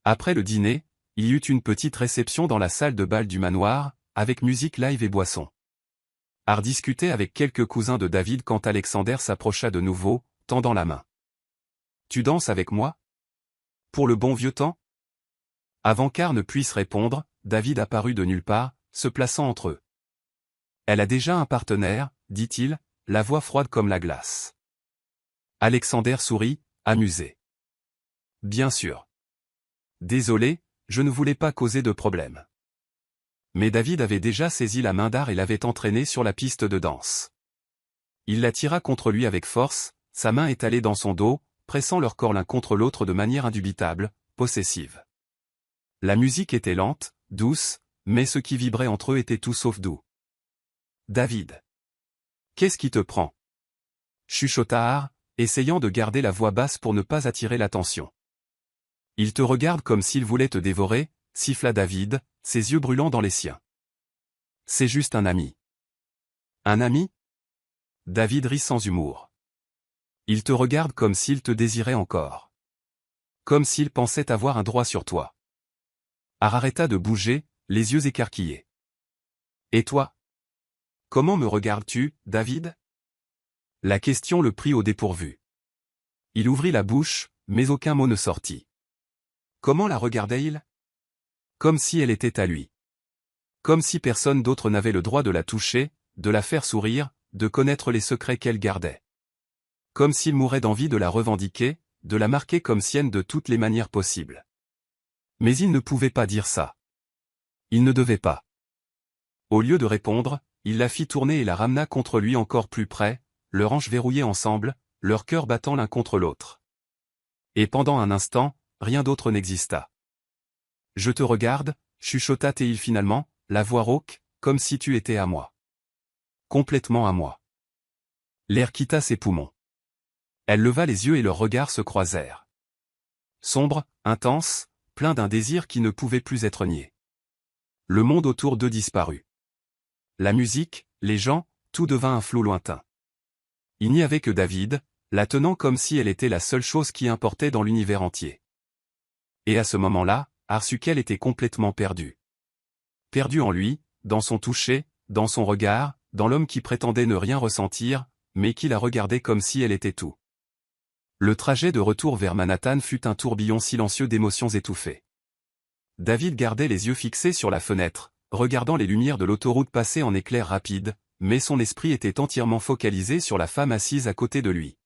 Après le dîner, il y eut une petite réception dans la salle de bal du manoir, avec musique live et boissons. Art discutait avec quelques cousins de David quand Alexander s'approcha de nouveau, tendant la main. « Tu danses avec moi? Pour le bon vieux temps ?» Avant qu'Art ne puisse répondre, David apparut de nulle part, se plaçant entre eux. « Elle a déjà un partenaire, dit-il, la voix froide comme la glace. Alexander sourit, amusé. « Bien sûr. Désolé, je ne voulais pas causer de problème. » Mais David avait déjà saisi la main d'Art et l'avait entraînée sur la piste de danse. Il la tira contre lui avec force, sa main étalée dans son dos, pressant leur corps l'un contre l'autre de manière indubitable, possessive. La musique était lente, douce, mais ce qui vibrait entre eux était tout sauf doux. « David. Qu'est-ce qui te prend ?» chuchota Art, essayant de garder la voix basse pour ne pas attirer l'attention. Il te regarde comme s'il voulait te dévorer, siffla David, ses yeux brûlants dans les siens. C'est juste un ami. Un ami? David rit sans humour. Il te regarde comme s'il te désirait encore. Comme s'il pensait avoir un droit sur toi. Arrêta de bouger, les yeux écarquillés. Et toi? Comment me regardes-tu, David? La question le prit au dépourvu. Il ouvrit la bouche, mais aucun mot ne sortit. Comment la regardait-il? Comme si elle était à lui. Comme si personne d'autre n'avait le droit de la toucher, de la faire sourire, de connaître les secrets qu'elle gardait. Comme s'il mourait d'envie de la revendiquer, de la marquer comme sienne de toutes les manières possibles. Mais il ne pouvait pas dire ça. Il ne devait pas. Au lieu de répondre, il la fit tourner et la ramena contre lui encore plus près, leurs hanches verrouillées ensemble, leurs cœurs battant l'un contre l'autre. Et pendant un instant, rien d'autre n'exista. Je te regarde, chuchota-t-il finalement, la voix rauque, comme si tu étais à moi. Complètement à moi. L'air quitta ses poumons. Elle leva les yeux et leurs regards se croisèrent. Sombre, intense, plein d'un désir qui ne pouvait plus être nié. Le monde autour d'eux disparut. La musique, les gens, tout devint un flou lointain. Il n'y avait que David, la tenant comme si elle était la seule chose qui importait dans l'univers entier. Et à ce moment-là, Arsukel était complètement perdu. Perdu en lui, dans son toucher, dans son regard, dans l'homme qui prétendait ne rien ressentir, mais qui la regardait comme si elle était tout. Le trajet de retour vers Manhattan fut un tourbillon silencieux d'émotions étouffées. David gardait les yeux fixés sur la fenêtre, regardant les lumières de l'autoroute passer en éclairs rapides, mais son esprit était entièrement focalisé sur la femme assise à côté de lui.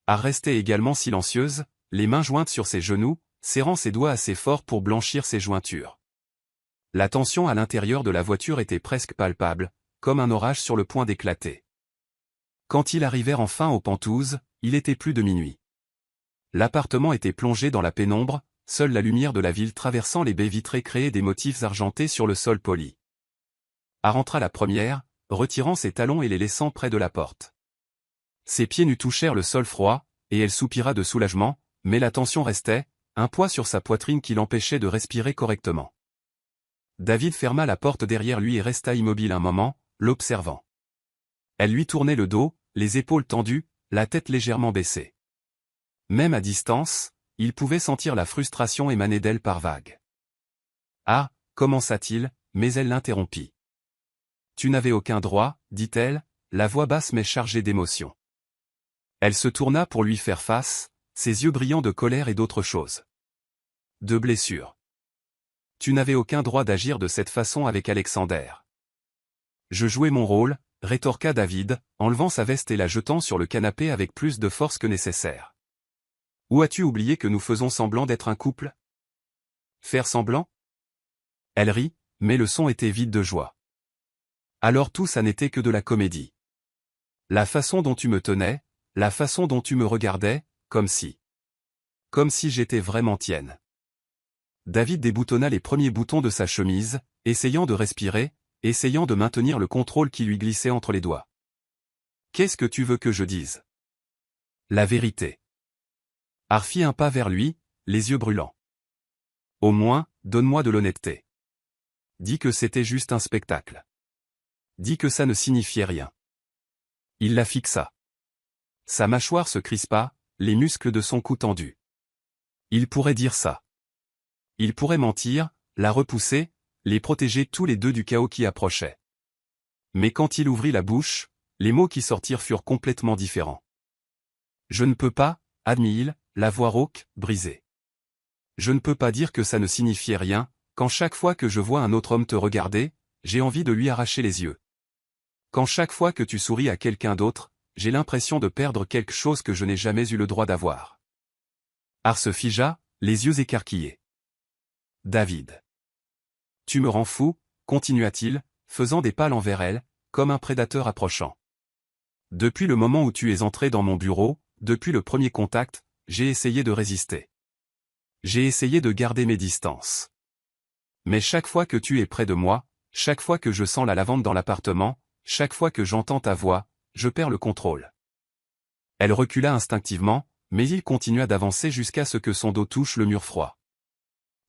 Elle restait également silencieuse, les mains jointes sur ses genoux, serrant ses doigts assez fort pour blanchir ses jointures. La tension à l'intérieur de la voiture était presque palpable, comme un orage sur le point d'éclater. Quand ils arrivèrent enfin aux Pentouzes, il était plus de minuit. L'appartement était plongé dans la pénombre, seule la lumière de la ville traversant les baies vitrées créait des motifs argentés sur le sol poli. Elle rentra la première, retirant ses talons et les laissant près de la porte. Ses pieds nus touchèrent le sol froid, et elle soupira de soulagement, mais la tension restait, un poids sur sa poitrine qui l'empêchait de respirer correctement. David ferma la porte derrière lui et resta immobile un moment, l'observant. Elle lui tournait le dos, les épaules tendues, la tête légèrement baissée. Même à distance, il pouvait sentir la frustration émaner d'elle par vagues. Ah, commença-t-il, mais elle l'interrompit. Tu n'avais aucun droit, dit-elle, la voix basse mais chargée d'émotion. Elle se tourna pour lui faire face, ses yeux brillants de colère et d'autre chose. De blessure. Tu n'avais aucun droit d'agir de cette façon avec Alexander. Je jouais mon rôle, rétorqua David, enlevant sa veste et la jetant sur le canapé avec plus de force que nécessaire. Où as-tu oublié que nous faisons semblant d'être un couple? Faire semblant? Elle rit, mais le son était vide de joie. Alors tout ça n'était que de la comédie. La façon dont tu me tenais, la façon dont tu me regardais, comme si j'étais vraiment tienne. David déboutonna les premiers boutons de sa chemise, essayant de respirer, essayant de maintenir le contrôle qui lui glissait entre les doigts. Qu'est-ce que tu veux que je dise? La vérité. Ar fit un pas vers lui, les yeux brûlants. Au moins, donne-moi de l'honnêteté. Dis que c'était juste un spectacle. Dis que ça ne signifiait rien. Il la fixa. Sa mâchoire se crispa, les muscles de son cou tendus. Il pourrait dire ça. Il pourrait mentir, la repousser, les protéger tous les deux du chaos qui approchait. Mais quand il ouvrit la bouche, les mots qui sortirent furent complètement différents. Je ne peux pas, admit-il, la voix rauque, brisée. Je ne peux pas dire que ça ne signifiait rien, quand chaque fois que je vois un autre homme te regarder, j'ai envie de lui arracher les yeux. Quand chaque fois que tu souris à quelqu'un d'autre, j'ai l'impression de perdre quelque chose que je n'ai jamais eu le droit d'avoir. Ar se figea, les yeux écarquillés. David. Tu me rends fou, continua-t-il, faisant des pas envers elle, comme un prédateur approchant. Depuis le moment où tu es entré dans mon bureau, depuis le premier contact, j'ai essayé de résister. J'ai essayé de garder mes distances. Mais chaque fois que tu es près de moi, chaque fois que je sens la lavande dans l'appartement, chaque fois que j'entends ta voix, je perds le contrôle. Elle recula instinctivement, mais il continua d'avancer jusqu'à ce que son dos touche le mur froid.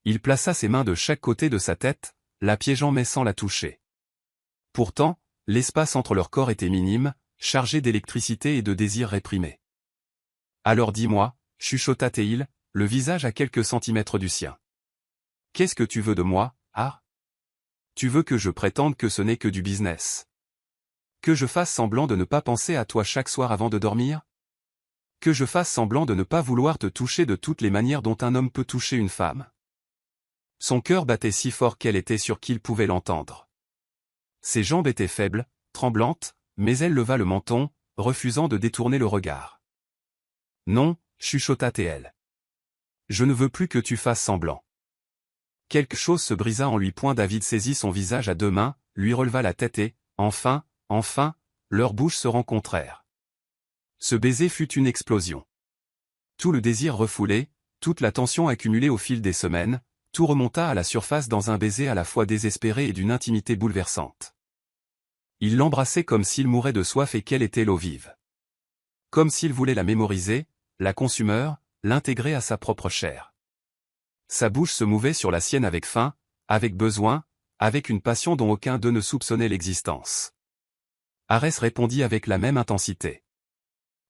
Il plaça ses mains de chaque côté de sa tête, la piégeant mais sans la toucher. Pourtant, l'espace entre leurs corps était minime, chargé d'électricité et de désirs réprimés. « Alors dis-moi, » chuchota Théil, le visage à quelques centimètres du sien. « Qu'est-ce que tu veux de moi, ah? Tu veux que je prétende que ce n'est que du business? Que je fasse semblant de ne pas penser à toi chaque soir avant de dormir? Que je fasse semblant de ne pas vouloir te toucher de toutes les manières dont un homme peut toucher une femme? » Son cœur battait si fort qu'elle était sûre qu'il pouvait l'entendre. Ses jambes étaient faibles, tremblantes, mais elle leva le menton, refusant de détourner le regard. « Non, » chuchota Théil. « Je ne veux plus que tu fasses semblant. » Quelque chose se brisa en lui. David saisit son visage à deux mains, lui releva la tête et, enfin, leurs bouches se rencontrèrent. Ce baiser fut une explosion. Tout le désir refoulé, toute la tension accumulée au fil des semaines, tout remonta à la surface dans un baiser à la fois désespéré et d'une intimité bouleversante. Il l'embrassait comme s'il mourait de soif et qu'elle était l'eau vive. Comme s'il voulait la mémoriser, la consumeur, l'intégrer à sa propre chair. Sa bouche se mouvait sur la sienne avec faim, avec besoin, avec une passion dont aucun d'eux ne soupçonnait l'existence. Arès répondit avec la même intensité.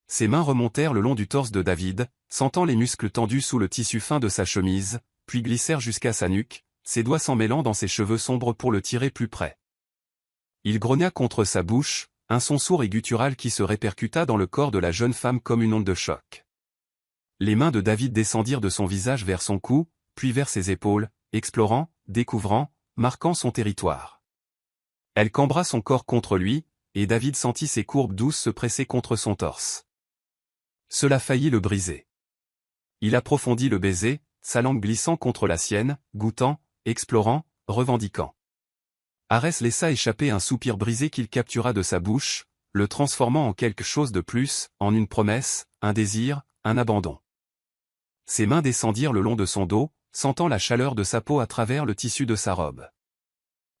Ses mains remontèrent le long du torse de David, sentant les muscles tendus sous le tissu fin de sa chemise, puis glissèrent jusqu'à sa nuque, ses doigts s'en mêlant dans ses cheveux sombres pour le tirer plus près. Il grogna contre sa bouche, un son sourd et guttural qui se répercuta dans le corps de la jeune femme comme une onde de choc. Les mains de David descendirent de son visage vers son cou, puis vers ses épaules, explorant, découvrant, marquant son territoire. Elle cambra son corps contre lui, et David sentit ses courbes douces se presser contre son torse. Cela faillit le briser. Il approfondit le baiser, sa langue glissant contre la sienne, goûtant, explorant, revendiquant. Arès laissa échapper un soupir brisé qu'il captura de sa bouche, le transformant en quelque chose de plus, en une promesse, un désir, un abandon. Ses mains descendirent le long de son dos, sentant la chaleur de sa peau à travers le tissu de sa robe.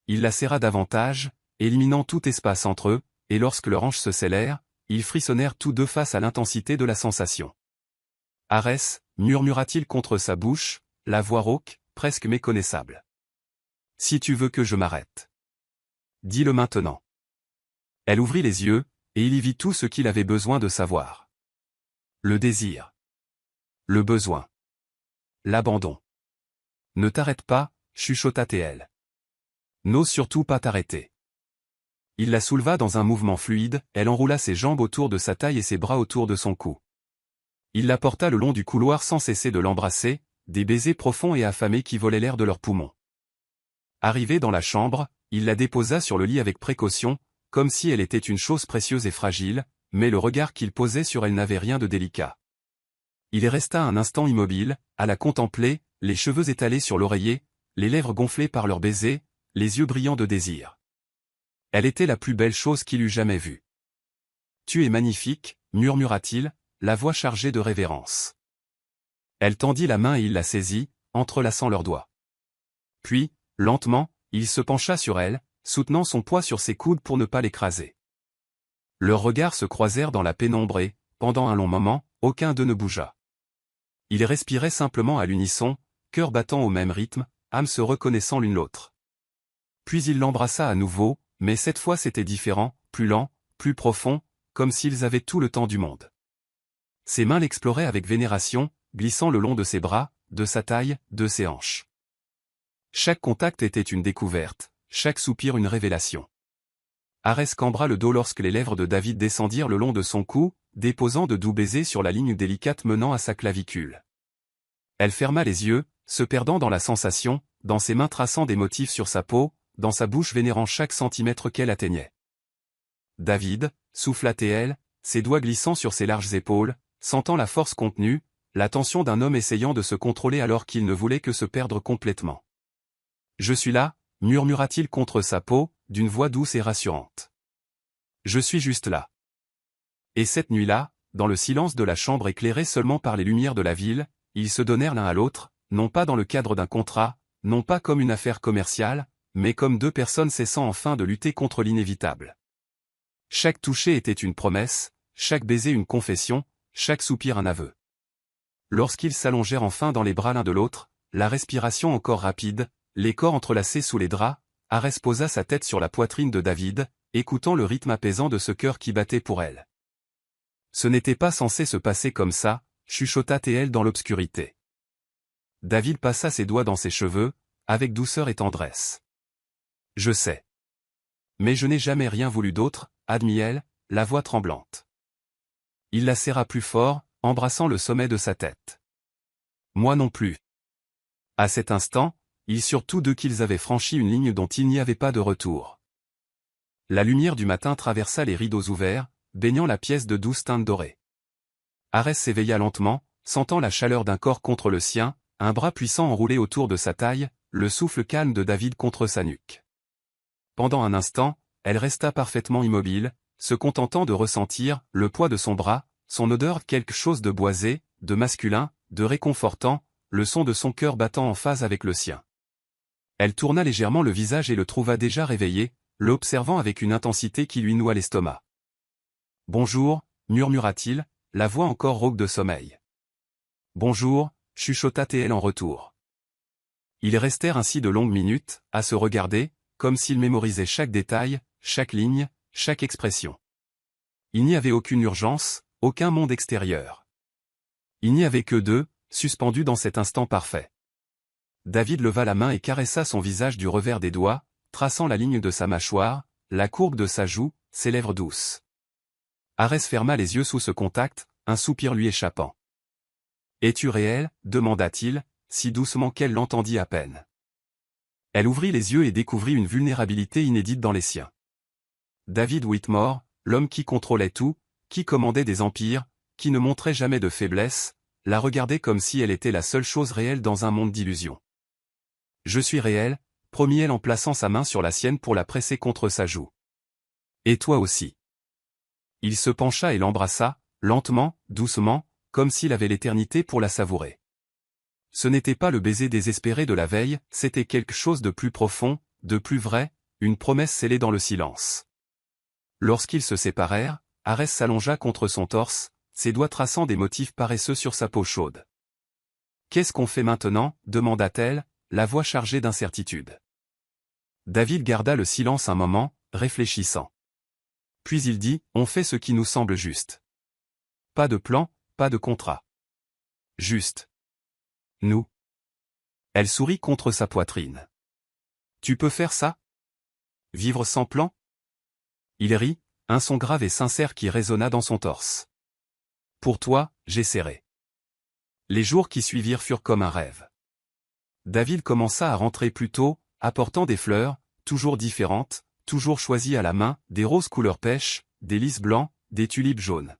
Il la serra davantage, éliminant tout espace entre eux, et lorsque leurs hanches se scellèrent, ils frissonnèrent tous deux face à l'intensité de la sensation. « Arès » murmura-t-il contre sa bouche, la voix rauque, presque méconnaissable. « Si tu veux que je m'arrête. Dis-le maintenant. » Elle ouvrit les yeux, et il y vit tout ce qu'il avait besoin de savoir. Le désir. Le besoin. L'abandon. « Ne t'arrête pas, » chuchota Théil. « N'ose surtout pas t'arrêter. » Il la souleva dans un mouvement fluide, elle enroula ses jambes autour de sa taille et ses bras autour de son cou. Il la porta le long du couloir sans cesser de l'embrasser, des baisers profonds et affamés qui volaient l'air de leurs poumons. Arrivé dans la chambre, il la déposa sur le lit avec précaution, comme si elle était une chose précieuse et fragile, mais le regard qu'il posait sur elle n'avait rien de délicat. Il y resta un instant immobile, à la contempler, les cheveux étalés sur l'oreiller, les lèvres gonflées par leurs baisers, les yeux brillants de désir. Elle était la plus belle chose qu'il eût jamais vue. « Tu es magnifique » murmura-t-il, la voix chargée de révérence. Elle tendit la main et il la saisit, entrelaçant leurs doigts. Puis, lentement, il se pencha sur elle, soutenant son poids sur ses coudes pour ne pas l'écraser. Leurs regards se croisèrent dans la pénombre et, pendant un long moment, aucun d'eux ne bougea. Ils respiraient simplement à l'unisson, cœurs battant au même rythme, âmes se reconnaissant l'une l'autre. Puis il l'embrassa à nouveau, mais cette fois c'était différent, plus lent, plus profond, comme s'ils avaient tout le temps du monde. Ses mains l'exploraient avec vénération, glissant le long de ses bras, de sa taille, de ses hanches. Chaque contact était une découverte, chaque soupir une révélation. Arès cambra le dos lorsque les lèvres de David descendirent le long de son cou, déposant de doux baisers sur la ligne délicate menant à sa clavicule. Elle ferma les yeux, se perdant dans la sensation, dans ses mains traçant des motifs sur sa peau, dans sa bouche vénérant chaque centimètre qu'elle atteignait. David, souffla Théil, ses doigts glissant sur ses larges épaules, sentant la force contenue, la tension d'un homme essayant de se contrôler alors qu'il ne voulait que se perdre complètement. « Je suis là » murmura-t-il contre sa peau, d'une voix douce et rassurante. « Je suis juste là. » Et cette nuit-là, dans le silence de la chambre éclairée seulement par les lumières de la ville, ils se donnèrent l'un à l'autre, non pas dans le cadre d'un contrat, non pas comme une affaire commerciale, mais comme deux personnes cessant enfin de lutter contre l'inévitable. Chaque toucher était une promesse, chaque baiser une confession, chaque soupir un aveu. Lorsqu'ils s'allongèrent enfin dans les bras l'un de l'autre, la respiration encore rapide, les corps entrelacés sous les draps, Arès posa sa tête sur la poitrine de David, écoutant le rythme apaisant de ce cœur qui battait pour elle. Ce n'était pas censé se passer comme ça, chuchota Théel dans l'obscurité. David passa ses doigts dans ses cheveux, avec douceur et tendresse. Je sais. Mais je n'ai jamais rien voulu d'autre, admit-elle, la voix tremblante. Il la serra plus fort, embrassant le sommet de sa tête. Moi non plus. À cet instant, ils surent tous deux qu'ils avaient franchi une ligne dont il n'y avait pas de retour. La lumière du matin traversa les rideaux ouverts, baignant la pièce de douces teintes dorées. Arès s'éveilla lentement, sentant la chaleur d'un corps contre le sien, un bras puissant enroulé autour de sa taille, le souffle calme de David contre sa nuque. Pendant un instant, elle resta parfaitement immobile, se contentant de ressentir le poids de son bras, son odeur, quelque chose de boisé, de masculin, de réconfortant, le son de son cœur battant en phase avec le sien. Elle tourna légèrement le visage et le trouva déjà réveillé, l'observant avec une intensité qui lui noua l'estomac. « Bonjour » murmura-t-il, la voix encore rauque de sommeil. « Bonjour » chuchota Théel en retour. Ils restèrent ainsi de longues minutes, à se regarder, comme s'ils mémorisaient chaque détail, chaque ligne, chaque expression. Il n'y avait aucune urgence, aucun monde extérieur. Il n'y avait que deux, suspendus dans cet instant parfait. David leva la main et caressa son visage du revers des doigts, traçant la ligne de sa mâchoire, la courbe de sa joue, ses lèvres douces. Arès ferma les yeux sous ce contact, un soupir lui échappant. « Es-tu réel » demanda-t-il, si doucement qu'elle l'entendit à peine. Elle ouvrit les yeux et découvrit une vulnérabilité inédite dans les siens. David Whitmore, l'homme qui contrôlait tout, qui commandait des empires, qui ne montrait jamais de faiblesse, la regardait comme si elle était la seule chose réelle dans un monde d'illusions. « Je suis réel » promit-elle en plaçant sa main sur la sienne pour la presser contre sa joue. « Et toi aussi. » Il se pencha et l'embrassa, lentement, doucement, comme s'il avait l'éternité pour la savourer. Ce n'était pas le baiser désespéré de la veille, c'était quelque chose de plus profond, de plus vrai, une promesse scellée dans le silence. Lorsqu'ils se séparèrent, Arès s'allongea contre son torse, ses doigts traçant des motifs paresseux sur sa peau chaude. « Qu'est-ce qu'on fait maintenant » demanda-t-elle, la voix chargée d'incertitude. David garda le silence un moment, réfléchissant. Puis il dit, « On fait ce qui nous semble juste. Pas de plan, pas de contrat. Juste. Nous. » Elle sourit contre sa poitrine. « Tu peux faire ça? Vivre sans plan ?» Il rit, un son grave et sincère qui résonna dans son torse. « Pour toi, j'essaierai. » Les jours qui suivirent furent comme un rêve. David commença à rentrer plus tôt, apportant des fleurs, toujours différentes, toujours choisies à la main, des roses couleur pêche, des lys blancs, des tulipes jaunes.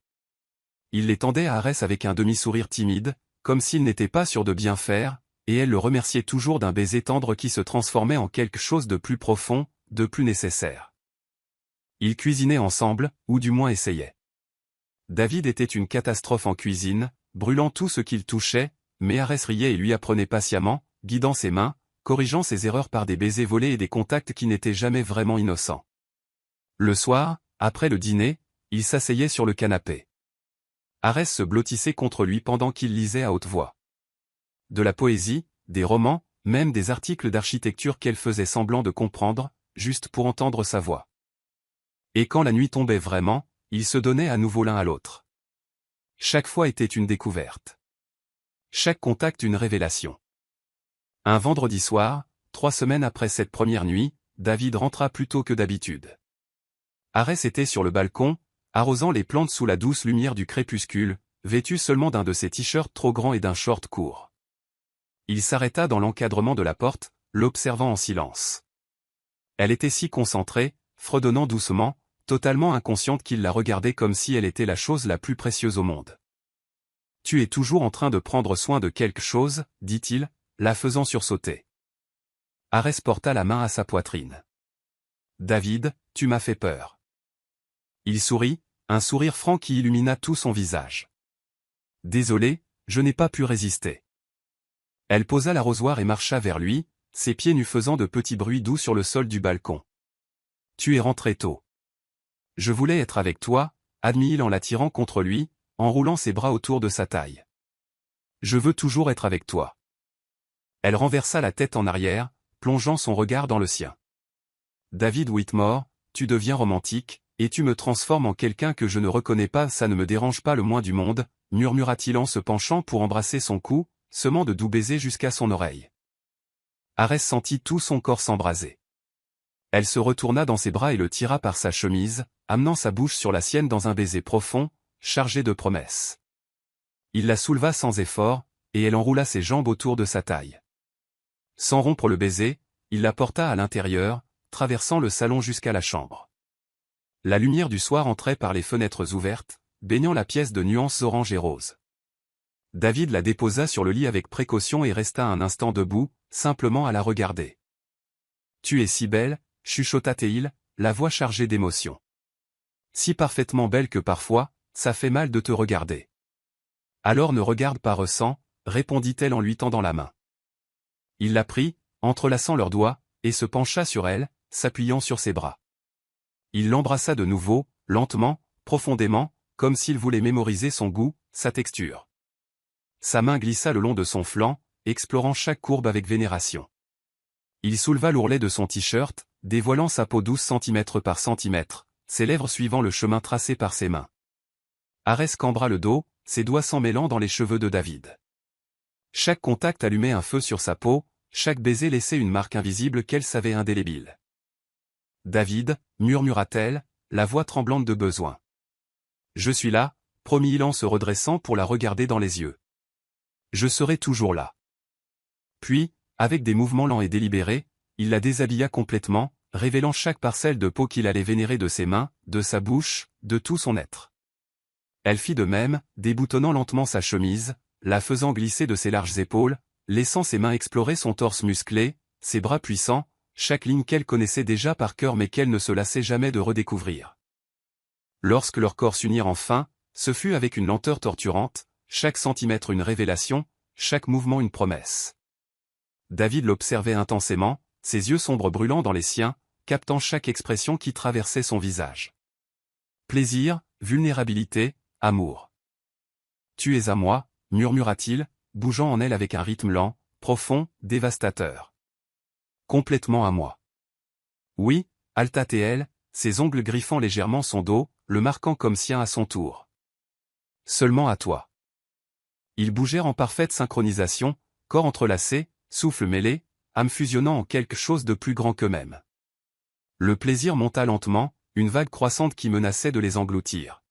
Il les tendait à Arès avec un demi-sourire timide, comme s'il n'était pas sûr de bien faire, et elle le remerciait toujours d'un baiser tendre qui se transformait en quelque chose de plus profond, de plus nécessaire. Ils cuisinaient ensemble, ou du moins essayaient. David était une catastrophe en cuisine, brûlant tout ce qu'il touchait, mais Arès riait et lui apprenait patiemment, guidant ses mains, corrigeant ses erreurs par des baisers volés et des contacts qui n'étaient jamais vraiment innocents. Le soir, après le dîner, il s'asseyait sur le canapé. Arès se blottissait contre lui pendant qu'il lisait à haute voix. De la poésie, des romans, même des articles d'architecture qu'elle faisait semblant de comprendre, juste pour entendre sa voix. Et quand la nuit tombait vraiment, ils se donnaient à nouveau l'un à l'autre. Chaque fois était une découverte. Chaque contact une révélation. Un vendredi soir, 3 semaines après cette première nuit, David rentra plus tôt que d'habitude. Arès était sur le balcon, arrosant les plantes sous la douce lumière du crépuscule, vêtu seulement d'un de ses t-shirts trop grands et d'un short court. Il s'arrêta dans l'encadrement de la porte, l'observant en silence. Elle était si concentrée, fredonnant doucement, totalement inconsciente qu'il la regardait comme si elle était la chose la plus précieuse au monde. « Tu es toujours en train de prendre soin de quelque chose, » dit-il, la faisant sursauter. Arès porta la main à sa poitrine. « David, tu m'as fait peur. » Il sourit, un sourire franc qui illumina tout son visage. « Désolé, je n'ai pas pu résister. » Elle posa l'arrosoir et marcha vers lui, ses pieds nus faisant de petits bruits doux sur le sol du balcon. « Tu es rentré tôt. » « Je voulais être avec toi » admit-il en l'attirant contre lui, enroulant ses bras autour de sa taille. Je veux toujours être avec toi. Elle renversa la tête en arrière, plongeant son regard dans le sien. David Whitmore, tu deviens romantique, et tu me transformes en quelqu'un que je ne reconnais pas, ça ne me dérange pas le moins du monde, murmura-t-il en se penchant pour embrasser son cou, semant de doux baisers jusqu'à son oreille. Ares sentit tout son corps s'embraser. Elle se retourna dans ses bras et le tira par sa chemise, amenant sa bouche sur la sienne dans un baiser profond, chargé de promesses. Il la souleva sans effort, et elle enroula ses jambes autour de sa taille. Sans rompre le baiser, il la porta à l'intérieur, traversant le salon jusqu'à la chambre. La lumière du soir entrait par les fenêtres ouvertes, baignant la pièce de nuances orange et rose. David la déposa sur le lit avec précaution et resta un instant debout, simplement à la regarder. « Tu es si belle » chuchota-t-il, la voix chargée d'émotion. « Si parfaitement belle que parfois, ça fait mal de te regarder. »« Alors ne regarde pas Ressent » répondit-elle en lui tendant la main. Il la prit, entrelaçant leurs doigts, et se pencha sur elle, s'appuyant sur ses bras. Il l'embrassa de nouveau, lentement, profondément, comme s'il voulait mémoriser son goût, sa texture. Sa main glissa le long de son flanc, explorant chaque courbe avec vénération. Il souleva l'ourlet de son t-shirt, dévoilant sa peau 12 cm par centimètre, ses lèvres suivant le chemin tracé par ses mains. Ares cambra le dos, ses doigts s'emmêlant dans les cheveux de David. Chaque contact allumait un feu sur sa peau, chaque baiser laissait une marque invisible qu'elle savait indélébile. « David » murmura-t-elle, la voix tremblante de besoin. « Je suis là » promit-il en se redressant pour la regarder dans les yeux. « Je serai toujours là. » Puis, avec des mouvements lents et délibérés, il la déshabilla complètement, révélant chaque parcelle de peau qu'il allait vénérer de ses mains, de sa bouche, de tout son être. Elle fit de même, déboutonnant lentement sa chemise, la faisant glisser de ses larges épaules, laissant ses mains explorer son torse musclé, ses bras puissants, chaque ligne qu'elle connaissait déjà par cœur mais qu'elle ne se lassait jamais de redécouvrir. Lorsque leurs corps s'unirent enfin, ce fut avec une lenteur torturante, chaque centimètre une révélation, chaque mouvement une promesse. David l'observait intensément, ses yeux sombres brûlant dans les siens, captant chaque expression qui traversait son visage. Plaisir, vulnérabilité, amour. « Tu es à moi » murmura-t-il, bougeant en elle avec un rythme lent, profond, dévastateur. « Complètement à moi. » Oui, halta-t-elle, ses ongles griffant légèrement son dos, le marquant comme sien à son tour. « Seulement à toi. » Ils bougèrent en parfaite synchronisation, corps entrelacés, souffle mêlé, âme fusionnant en quelque chose de plus grand qu'eux-mêmes. Le plaisir monta lentement, une vague croissante qui menaçait de les engloutir.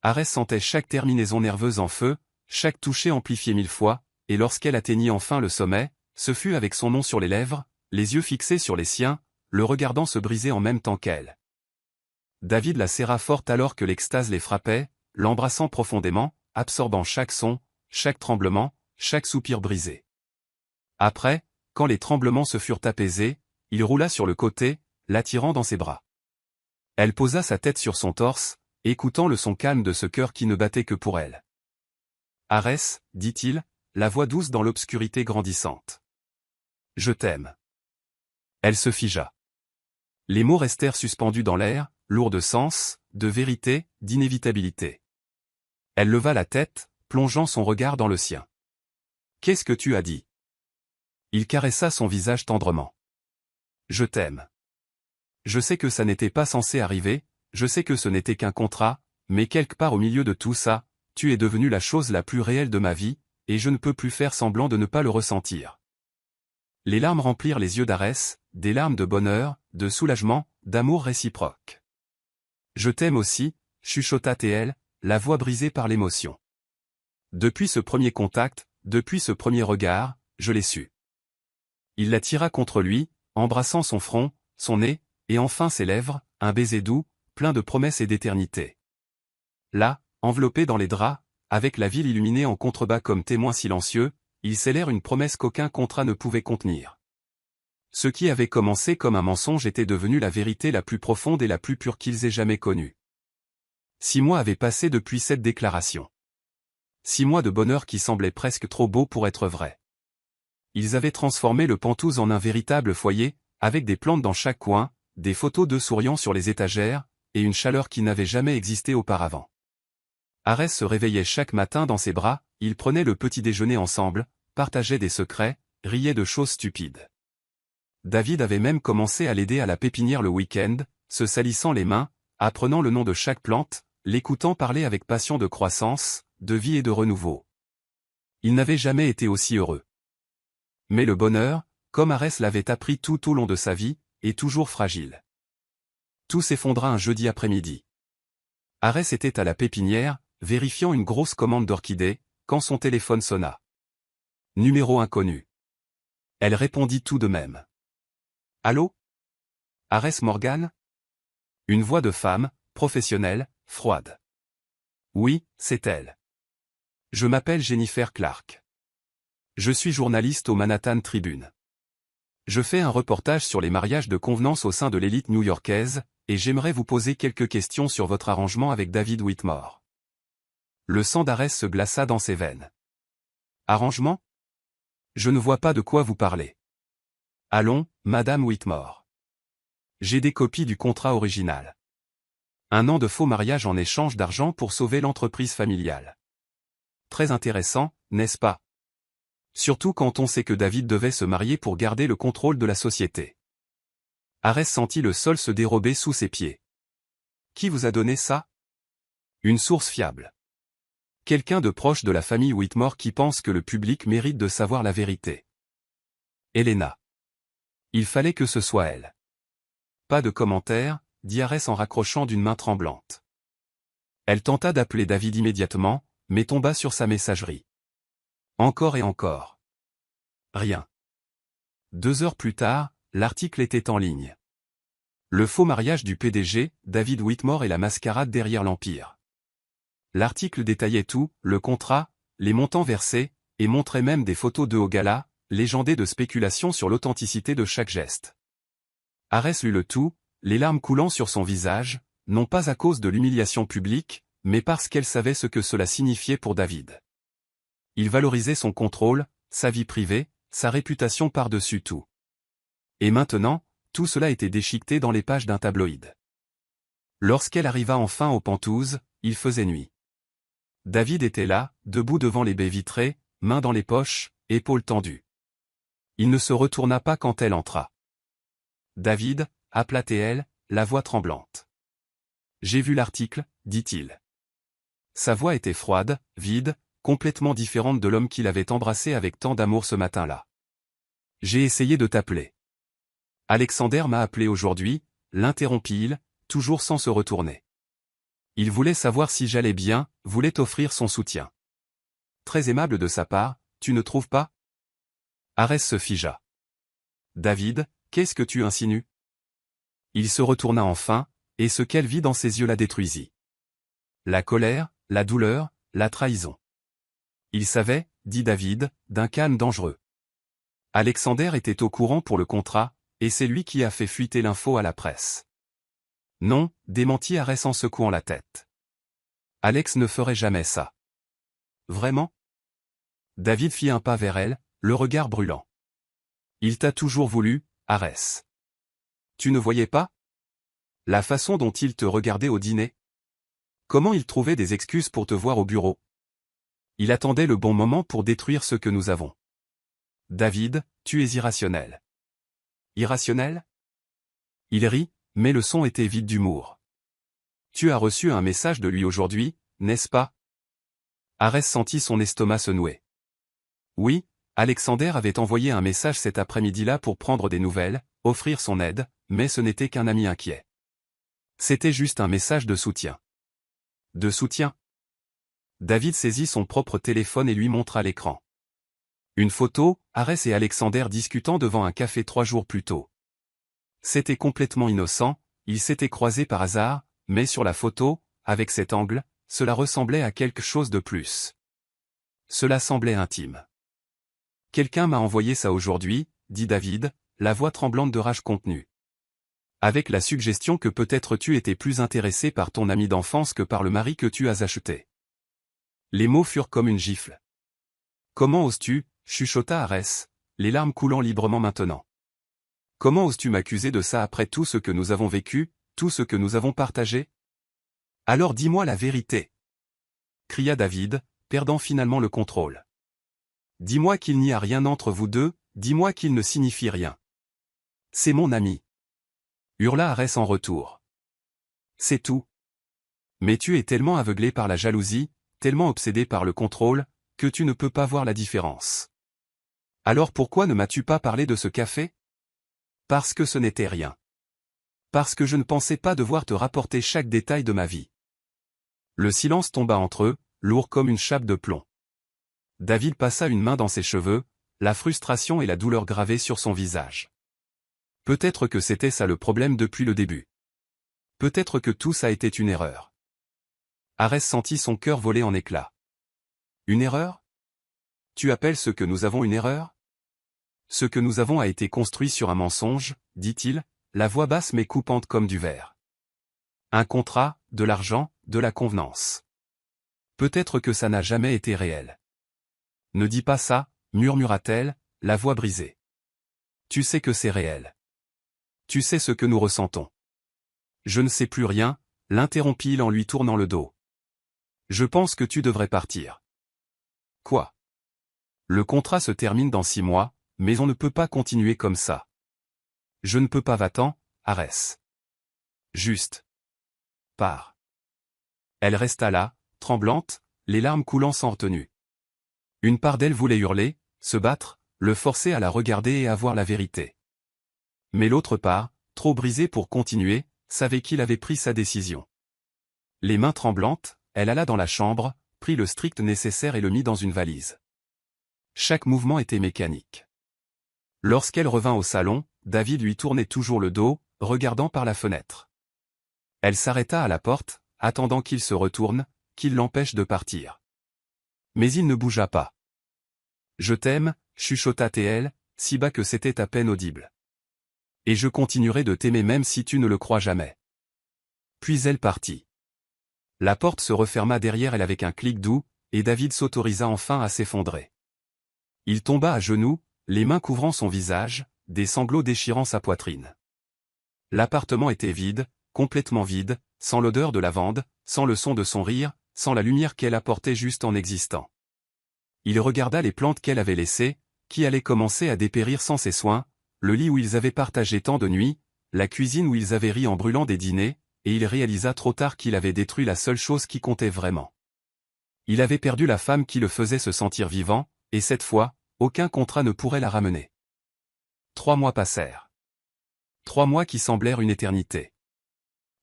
Ares sentait chaque terminaison nerveuse en feu, chaque toucher amplifié 1000 fois, et lorsqu'elle atteignit enfin le sommet, ce fut avec son nom sur les lèvres, les yeux fixés sur les siens, le regardant se briser en même temps qu'elle. David la serra fort alors que l'extase les frappait, l'embrassant profondément, absorbant chaque son, chaque tremblement, chaque soupir brisé. Après, quand les tremblements se furent apaisés, il roula sur le côté, l'attirant dans ses bras. Elle posa sa tête sur son torse, écoutant le son calme de ce cœur qui ne battait que pour elle. « Ares » dit-il, la voix douce dans l'obscurité grandissante. « Je t'aime. » Elle se figea. Les mots restèrent suspendus dans l'air, lourds de sens, de vérité, d'inévitabilité. Elle leva la tête, plongeant son regard dans le sien. « Qu'est-ce que tu as dit ?» Il caressa son visage tendrement. « Je t'aime. Je sais que ça n'était pas censé arriver, je sais que ce n'était qu'un contrat, mais quelque part au milieu de tout ça, tu es devenu la chose la plus réelle de ma vie, et je ne peux plus faire semblant de ne pas le ressentir. » Les larmes remplirent les yeux d'Ares, des larmes de bonheur, de soulagement, d'amour réciproque. « Je t'aime aussi » chuchota-t-elle, la voix brisée par l'émotion. Depuis ce premier contact, depuis ce premier regard, je l'ai su. Il la tira contre lui, embrassant son front, son nez, et enfin ses lèvres, un baiser doux, plein de promesses et d'éternité. Là, enveloppés dans les draps, avec la ville illuminée en contrebas comme témoin silencieux, ils scellèrent une promesse qu'aucun contrat ne pouvait contenir. Ce qui avait commencé comme un mensonge était devenu la vérité la plus profonde et la plus pure qu'ils aient jamais connue. 6 mois avaient passé depuis cette déclaration. 6 mois de bonheur qui semblaient presque trop beaux pour être vrais. Ils avaient transformé le Penthouse en un véritable foyer, avec des plantes dans chaque coin, des photos d'eux souriant sur les étagères, et une chaleur qui n'avait jamais existé auparavant. Arès se réveillait chaque matin dans ses bras, ils prenaient le petit déjeuner ensemble, partageaient des secrets, riaient de choses stupides. David avait même commencé à l'aider à la pépinière le week-end, se salissant les mains, apprenant le nom de chaque plante, l'écoutant parler avec passion de croissance, de vie et de renouveau. Il n'avait jamais été aussi heureux. Mais le bonheur, comme Arès l'avait appris tout au long de sa vie, est toujours fragile. Tout s'effondra un jeudi après-midi. Arès était à la pépinière, vérifiant une grosse commande d'orchidées, quand son téléphone sonna. Numéro inconnu. Elle répondit tout de même. Allô? Arès Morgan? Une voix de femme, professionnelle, froide. Oui, c'est elle. Je m'appelle Jennifer Clark. Je suis journaliste au Manhattan Tribune. Je fais un reportage sur les mariages de convenance au sein de l'élite new-yorkaise, et j'aimerais vous poser quelques questions sur votre arrangement avec David Whitmore. Le sang d'Arès se glaça dans ses veines. Arrangement? Je ne vois pas de quoi vous parlez. Allons, Madame Whitmore. J'ai des copies du contrat original. 1 an de faux mariage en échange d'argent pour sauver l'entreprise familiale. Très intéressant, n'est-ce pas? Surtout quand on sait que David devait se marier pour garder le contrôle de la société. Arès sentit le sol se dérober sous ses pieds. Qui vous a donné ça? Une source fiable. Quelqu'un de proche de la famille Whitmore qui pense que le public mérite de savoir la vérité. Helena. Il fallait que ce soit elle. Pas de commentaire, dit Arès en raccrochant d'une main tremblante. Elle tenta d'appeler David immédiatement, mais tomba sur sa messagerie. Encore et encore. Rien. 2 heures plus tard, l'article était en ligne. Le faux mariage du PDG, David Whitmore et la mascarade derrière l'Empire. L'article détaillait tout, le contrat, les montants versés, et montrait même des photos d'eux au gala, légendées de spéculations sur l'authenticité de chaque geste. Arès lut le tout, les larmes coulant sur son visage, non pas à cause de l'humiliation publique, mais parce qu'elle savait ce que cela signifiait pour David. Il valorisait son contrôle, sa vie privée, sa réputation par-dessus tout. Et maintenant, tout cela était déchiqueté dans les pages d'un tabloïd. Lorsqu'elle arriva enfin aux Pentouzes, il faisait nuit. David était là, debout devant les baies vitrées, mains dans les poches, épaules tendues. Il ne se retourna pas quand elle entra. David, appela-t-elle, la voix tremblante. J'ai vu l'article, dit-il. Sa voix était froide, vide, complètement différente de l'homme qu'il avait embrassé avec tant d'amour ce matin-là. J'ai essayé de t'appeler. Alexander m'a appelé aujourd'hui, l'interrompit-il, toujours sans se retourner. Il voulait savoir si j'allais bien, voulait t'offrir son soutien. Très aimable de sa part, tu ne trouves pas? Arès se figea. David, qu'est-ce que tu insinues? Il se retourna enfin, et ce qu'elle vit dans ses yeux la détruisit. La colère, la douleur, la trahison. Il savait, dit David, d'un calme dangereux. Alexander était au courant pour le contrat, et c'est lui qui a fait fuiter l'info à la presse. Non, démentit Arès en secouant la tête. Alex ne ferait jamais ça. Vraiment? David fit un pas vers elle, le regard brûlant. Il t'a toujours voulu, Arès. Tu ne voyais pas? La façon dont il te regardait au dîner? Comment il trouvait des excuses pour te voir au bureau? Il attendait le bon moment pour détruire ce que nous avons. David, tu es irrationnel. Irrationnel? Il rit, mais le son était vide d'humour. Tu as reçu un message de lui aujourd'hui, n'est-ce pas? Arès sentit son estomac se nouer. Oui, Alexander avait envoyé un message cet après-midi-là pour prendre des nouvelles, offrir son aide, mais ce n'était qu'un ami inquiet. C'était juste un message de soutien. De soutien? David saisit son propre téléphone et lui montra l'écran. Une photo, Arès et Alexander discutant devant un café 3 jours plus tôt. C'était complètement innocent, ils s'étaient croisés par hasard, mais sur la photo, avec cet angle, cela ressemblait à quelque chose de plus. Cela semblait intime. Quelqu'un m'a envoyé ça aujourd'hui, dit David, la voix tremblante de rage contenue. Avec la suggestion que peut-être tu étais plus intéressé par ton ami d'enfance que par le mari que tu as acheté. Les mots furent comme une gifle. Comment oses-tu, chuchota Arès, les larmes coulant librement maintenant. Comment oses-tu m'accuser de ça après tout ce que nous avons vécu, tout ce que nous avons partagé? Alors dis-moi la vérité. cria David, perdant finalement le contrôle. Dis-moi qu'il n'y a rien entre vous deux, dis-moi qu'il ne signifie rien. C'est mon ami. Hurla Arès en retour. C'est tout. Mais tu es tellement aveuglé par la jalousie, tellement obsédé par le contrôle, que tu ne peux pas voir la différence. Alors pourquoi ne m'as-tu pas parlé de ce café? Parce que ce n'était rien. Parce que je ne pensais pas devoir te rapporter chaque détail de ma vie. Le silence tomba entre eux, lourd comme une chape de plomb. David passa une main dans ses cheveux, la frustration et la douleur gravées sur son visage. Peut-être que c'était ça le problème depuis le début. Peut-être que tout ça a été une erreur. Arès sentit son cœur voler en éclats. Une erreur? Tu appelles ce que nous avons une erreur? Ce que nous avons a été construit sur un mensonge, dit-il, la voix basse mais coupante comme du verre. Un contrat, de l'argent, de la convenance. Peut-être que ça n'a jamais été réel. Ne dis pas ça, murmura-t-elle, la voix brisée. Tu sais que c'est réel. Tu sais ce que nous ressentons. Je ne sais plus rien, l'interrompit-il en lui tournant le dos. Je pense que tu devrais partir. Quoi? Le contrat se termine dans 6 mois, mais on ne peut pas continuer comme ça. Je ne peux pas, va-t'en, Arès. Juste. Pars. Elle resta là, tremblante, les larmes coulant sans retenue. Une part d'elle voulait hurler, se battre, le forcer à la regarder et à voir la vérité. Mais l'autre part, trop brisée pour continuer, savait qu'il avait pris sa décision. Les mains tremblantes, elle alla dans la chambre, prit le strict nécessaire et le mit dans une valise. Chaque mouvement était mécanique. Lorsqu'elle revint au salon, David lui tournait toujours le dos, regardant par la fenêtre. Elle s'arrêta à la porte, attendant qu'il se retourne, qu'il l'empêche de partir. Mais il ne bougea pas. « Je t'aime » chuchota-t-elle, si bas que c'était à peine audible. « Et je continuerai de t'aimer même si tu ne le crois jamais. » Puis elle partit. La porte se referma derrière elle avec un clic doux, et David s'autorisa enfin à s'effondrer. Il tomba à genoux, les mains couvrant son visage, des sanglots déchirant sa poitrine. L'appartement était vide, complètement vide, sans l'odeur de lavande, sans le son de son rire, sans la lumière qu'elle apportait juste en existant. Il regarda les plantes qu'elle avait laissées, qui allaient commencer à dépérir sans ses soins, le lit où ils avaient partagé tant de nuits, la cuisine où ils avaient ri en brûlant des dîners, et il réalisa trop tard qu'il avait détruit la seule chose qui comptait vraiment. Il avait perdu la femme qui le faisait se sentir vivant, et cette fois, aucun contrat ne pourrait la ramener. 3 mois passèrent. 3 mois qui semblèrent une éternité.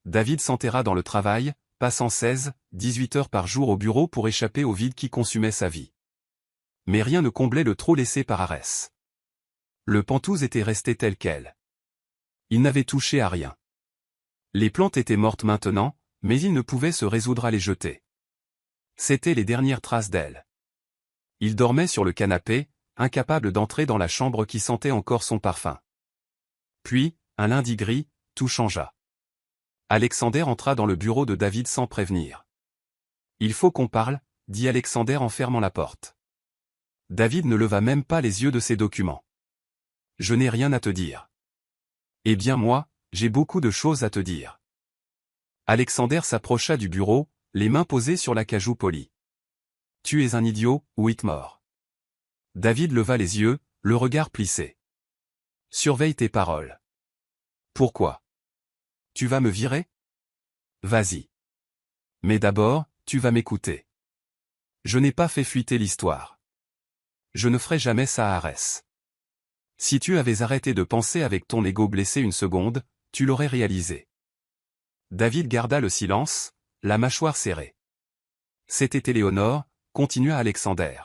David s'enterra dans le travail, passant 16, 18 heures par jour au bureau pour échapper au vide qui consumait sa vie. Mais rien ne comblait le trou laissé par Arès. Le Penthouse était resté tel quel. Il n'avait touché à rien. Les plantes étaient mortes maintenant, mais il ne pouvait se résoudre à les jeter. C'étaient les dernières traces d'elle. Il dormait sur le canapé, incapable d'entrer dans la chambre qui sentait encore son parfum. Puis, un lundi gris, tout changea. Alexander entra dans le bureau de David sans prévenir. « Il faut qu'on parle » dit Alexander en fermant la porte. David ne leva même pas les yeux de ses documents. « Je n'ai rien à te dire. »« Eh bien moi, j'ai beaucoup de choses à te dire. » Alexander s'approcha du bureau, les mains posées sur l'acajou poli. « Tu es un idiot, Whitmore. » David leva les yeux, le regard plissé. « Surveille tes paroles. »« Pourquoi? Tu vas me virer? Vas-y. Mais d'abord, tu vas m'écouter. Je n'ai pas fait fuiter l'histoire. Je ne ferai jamais ça à Arès. Si tu avais arrêté de penser avec ton ego blessé une seconde, tu l'aurais réalisé. » David garda le silence, la mâchoire serrée. « C'était Éléonore, » continua Alexander.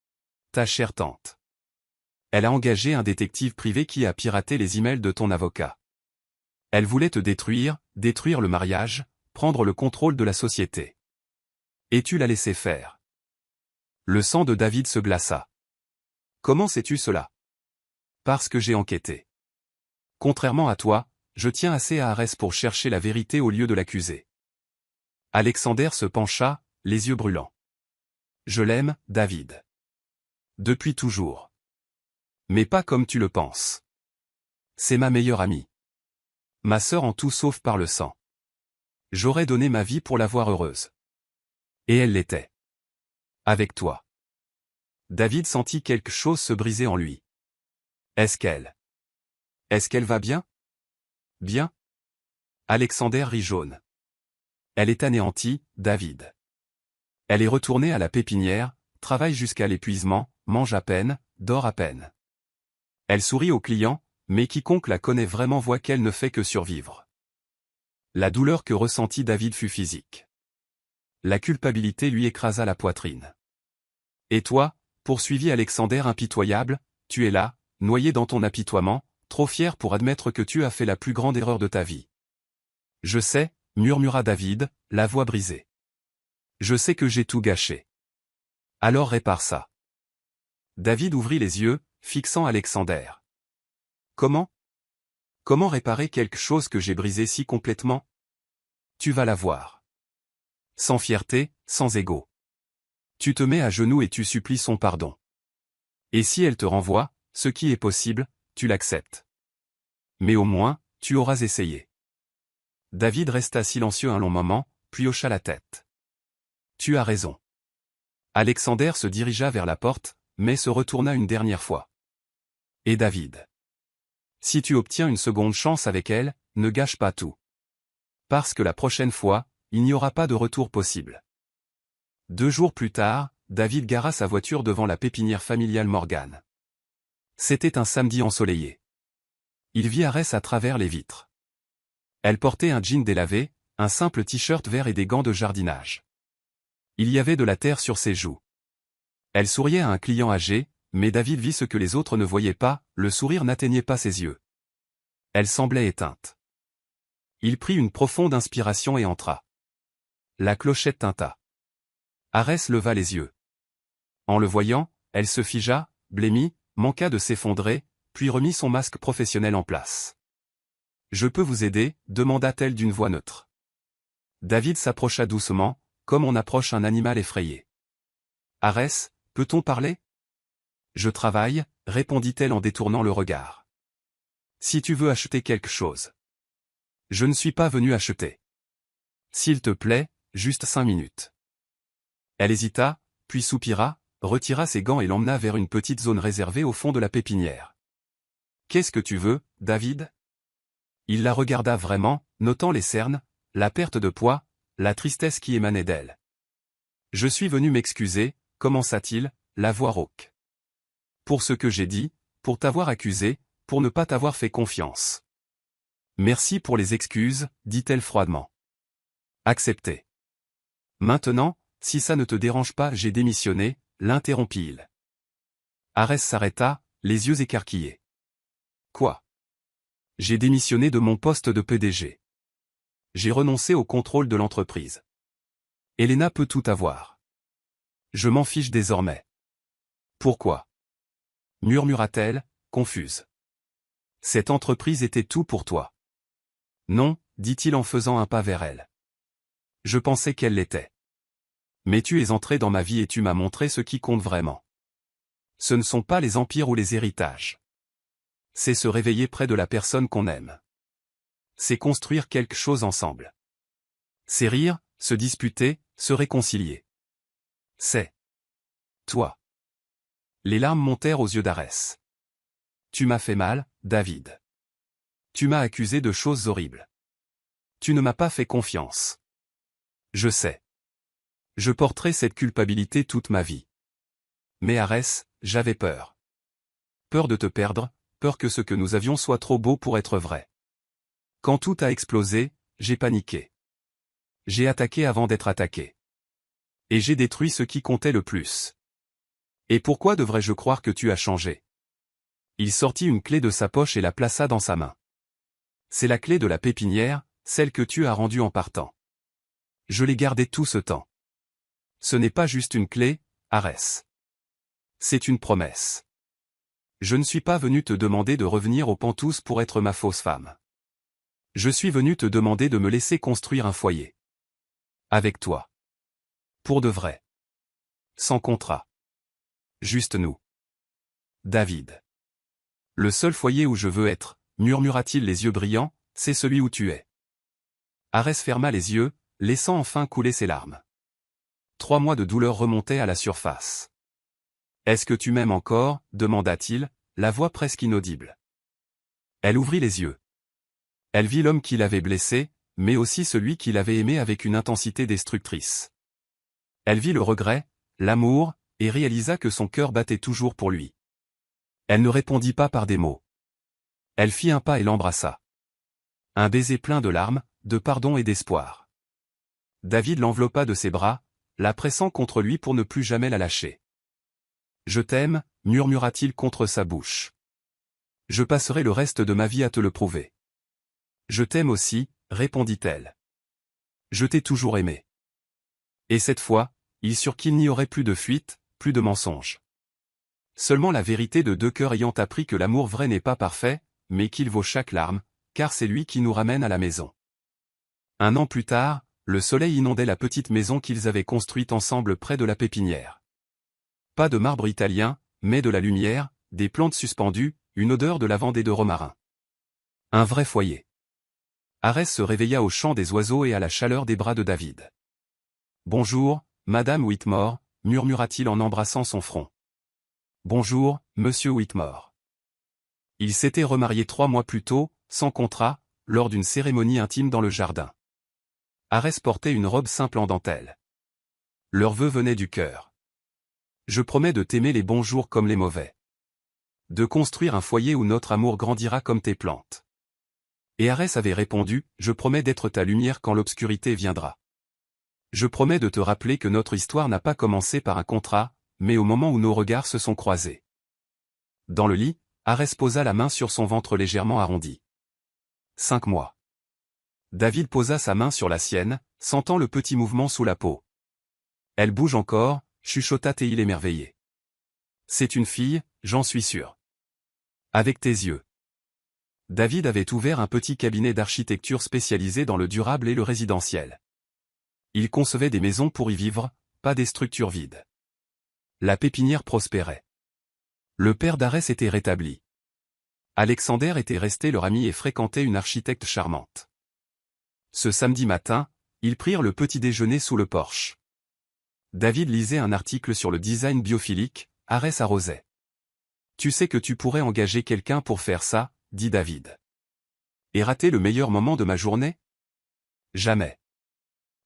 « Ta chère tante. Elle a engagé un détective privé qui a piraté les emails de ton avocat. Elle voulait te détruire, détruire le mariage, prendre le contrôle de la société. Et tu l'as laissé faire. » Le sang de David se glaça. « Comment sais-tu cela? » Parce que j'ai enquêté. Contrairement à toi, je tiens assez à Arès pour chercher la vérité au lieu de l'accuser. Alexander se pencha, les yeux brûlants. « Je l'aime, David. Depuis toujours. Mais pas comme tu le penses. C'est ma meilleure amie. Ma sœur en tout sauf par le sang. J'aurais donné ma vie pour la voir heureuse. Et elle l'était. Avec toi. David sentit quelque chose se briser en lui. Est-ce qu'elle va bien? Bien? Alexander rit jaune. Elle est anéantie, David. Elle est retournée à la pépinière, travaille jusqu'à l'épuisement, mange à peine, dort à peine. Elle sourit aux clients, mais quiconque la connaît vraiment voit qu'elle ne fait que survivre. La douleur que ressentit David fut physique. La culpabilité lui écrasa la poitrine. Et toi, poursuivit Alexander impitoyable, tu es là, noyé dans ton apitoiement, trop fier pour admettre que tu as fait la plus grande erreur de ta vie. Je sais, murmura David, la voix brisée. Je sais que j'ai tout gâché. Alors répare ça. David ouvrit les yeux, fixant Alexander. Comment? Comment réparer quelque chose que j'ai brisé si complètement? Tu vas la voir. Sans fierté, sans ego. Tu te mets à genoux et tu supplies son pardon. Et si elle te renvoie, ce qui est possible, tu l'acceptes. Mais au moins, tu auras essayé. David resta silencieux un long moment, puis hocha la tête. Tu as raison. Alexander se dirigea vers la porte, mais se retourna une dernière fois. Et David? Si tu obtiens une seconde chance avec elle, ne gâche pas tout. Parce que la prochaine fois, il n'y aura pas de retour possible. 2 jours plus tard, David gara sa voiture devant la pépinière familiale Morgan. C'était un samedi ensoleillé. Il vit Arès à travers les vitres. Elle portait un jean délavé, un simple t-shirt vert et des gants de jardinage. Il y avait de la terre sur ses joues. Elle souriait à un client âgé, mais David vit ce que les autres ne voyaient pas, le sourire n'atteignait pas ses yeux. Elle semblait éteinte. Il prit une profonde inspiration et entra. La clochette tinta. Arès leva les yeux. En le voyant, elle se figea, blêmie, manqua de s'effondrer, puis remit son masque professionnel en place. « Je peux vous aider ?» demanda-t-elle d'une voix neutre. David s'approcha doucement, comme on approche un animal effrayé. « Arès, peut-on parler ?»« Je travaille » répondit-elle en détournant le regard. « Si tu veux acheter quelque chose. »« Je ne suis pas venu acheter. »« S'il te plaît, juste 5 minutes. » Elle hésita, puis soupira, retira ses gants et l'emmena vers une petite zone réservée au fond de la pépinière. « Qu'est-ce que tu veux, David ?» Il la regarda vraiment, notant les cernes, la perte de poids, la tristesse qui émanait d'elle. « Je suis venu m'excuser » commença-t-il, la voix rauque. « Pour ce que j'ai dit, pour t'avoir accusé, pour ne pas t'avoir fait confiance. »« Merci pour les excuses, » dit-elle froidement. « Accepté. »« Maintenant, si ça ne te dérange pas, j'ai démissionné, » l'interrompit-il. Arès s'arrêta, les yeux écarquillés. « Quoi? » J'ai démissionné de mon poste de PDG. J'ai renoncé au contrôle de l'entreprise. Elena peut tout avoir. Je m'en fiche désormais. Pourquoi? Murmura-t-elle, confuse. Cette entreprise était tout pour toi. Non, dit-il en faisant un pas vers elle. Je pensais qu'elle l'était. Mais tu es entré dans ma vie et tu m'as montré ce qui compte vraiment. Ce ne sont pas les empires ou les héritages. C'est se réveiller près de la personne qu'on aime. C'est construire quelque chose ensemble. C'est rire, se disputer, se réconcilier. C'est toi. Les larmes montèrent aux yeux d'Arès. Tu m'as fait mal, David. Tu m'as accusé de choses horribles. Tu ne m'as pas fait confiance. Je sais. Je porterai cette culpabilité toute ma vie. Mais Arès, j'avais peur. Peur de te perdre, peur que ce que nous avions soit trop beau pour être vrai. Quand tout a explosé, j'ai paniqué. J'ai attaqué avant d'être attaqué. Et j'ai détruit ce qui comptait le plus. Et pourquoi devrais-je croire que tu as changé? Il sortit une clé de sa poche et la plaça dans sa main. C'est la clé de la pépinière, celle que tu as rendue en partant. Je l'ai gardée tout ce temps. Ce n'est pas juste une clé, Arès. C'est une promesse. Je ne suis pas venu te demander de revenir aux Pantous pour être ma fausse femme. Je suis venu te demander de me laisser construire un foyer. Avec toi. Pour de vrai. Sans contrat. Juste nous. David. Le seul foyer où je veux être, murmura-t-il les yeux brillants, c'est celui où tu es. Arès ferma les yeux, laissant enfin couler ses larmes. 3 mois de douleur remontaient à la surface. « Est-ce que tu m'aimes encore » demanda-t-il, la voix presque inaudible. Elle ouvrit les yeux. Elle vit l'homme qui l'avait blessée, mais aussi celui qui l'avait aimée avec une intensité destructrice. Elle vit le regret, l'amour, et réalisa que son cœur battait toujours pour lui. Elle ne répondit pas par des mots. Elle fit un pas et l'embrassa. Un baiser plein de larmes, de pardon et d'espoir. David l'enveloppa de ses bras, la pressant contre lui pour ne plus jamais la lâcher. « Je t'aime » murmura-t-il contre sa bouche. « Je passerai le reste de ma vie à te le prouver. »« Je t'aime aussi » répondit-elle. « Je t'ai toujours aimé. » Et cette fois, il surent qu'il n'y aurait plus de fuite, plus de mensonges. Seulement la vérité de deux cœurs ayant appris que l'amour vrai n'est pas parfait, mais qu'il vaut chaque larme, car c'est lui qui nous ramène à la maison. 1 an plus tard, le soleil inondait la petite maison qu'ils avaient construite ensemble près de la pépinière. Pas de marbre italien, mais de la lumière, des plantes suspendues, une odeur de lavande et de romarin. Un vrai foyer. Arès se réveilla au chant des oiseaux et à la chaleur des bras de David. « Bonjour, Madame Whitmore » murmura-t-il en embrassant son front. « Bonjour, Monsieur Whitmore. » Il s'était remarié 3 mois plus tôt, sans contrat, lors d'une cérémonie intime dans le jardin. Arès portait une robe simple en dentelle. Leurs vœux venaient du cœur. Je promets de t'aimer les bons jours comme les mauvais. De construire un foyer où notre amour grandira comme tes plantes. Et Arès avait répondu, je promets d'être ta lumière quand l'obscurité viendra. Je promets de te rappeler que notre histoire n'a pas commencé par un contrat, mais au moment où nos regards se sont croisés. Dans le lit, Arès posa la main sur son ventre légèrement arrondi. 5 mois. David posa sa main sur la sienne, sentant le petit mouvement sous la peau. Elle bouge encore, chuchota-t-il émerveillé. C'est une fille, j'en suis sûr. Avec tes yeux. David avait ouvert un petit cabinet d'architecture spécialisé dans le durable et le résidentiel. Il concevait des maisons pour y vivre, pas des structures vides. La pépinière prospérait. Le père d'Arès était rétabli. Alexander était resté leur ami et fréquentait une architecte charmante. Ce samedi matin, ils prirent le petit déjeuner sous le porche. David lisait un article sur le design biophilique, Arès arrosait. « Tu sais que tu pourrais engager quelqu'un pour faire ça » dit David. « Et rater le meilleur moment de ma journée ? Jamais. »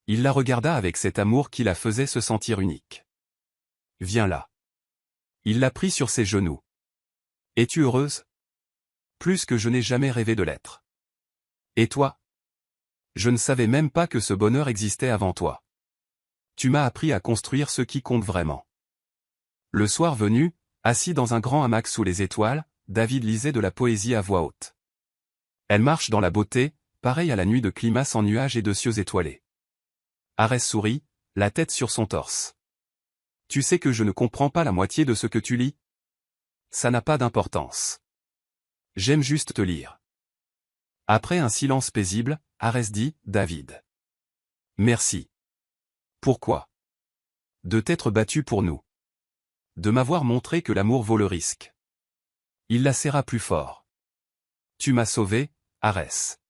Il la regarda avec cet amour qui la faisait se sentir unique. « Viens là. » Il la prit sur ses genoux. « Es-tu heureuse ? Plus que je n'ai jamais rêvé de l'être. Et toi ? Je ne savais même pas que ce bonheur existait avant toi. Tu m'as appris à construire ce qui compte vraiment. » Le soir venu, assis dans un grand hamac sous les étoiles, David lisait de la poésie à voix haute. Elle marche dans la beauté, pareil à la nuit de climat sans nuages et de cieux étoilés. Arès sourit, la tête sur son torse. Tu sais que je ne comprends pas la moitié de ce que tu lis ? Ça n'a pas d'importance. J'aime juste te lire. Après un silence paisible, Arès dit, David. Merci. Pourquoi ? De t'être battu pour nous. De m'avoir montré que l'amour vaut le risque. Il la serra plus fort. Tu m'as sauvé, Arès.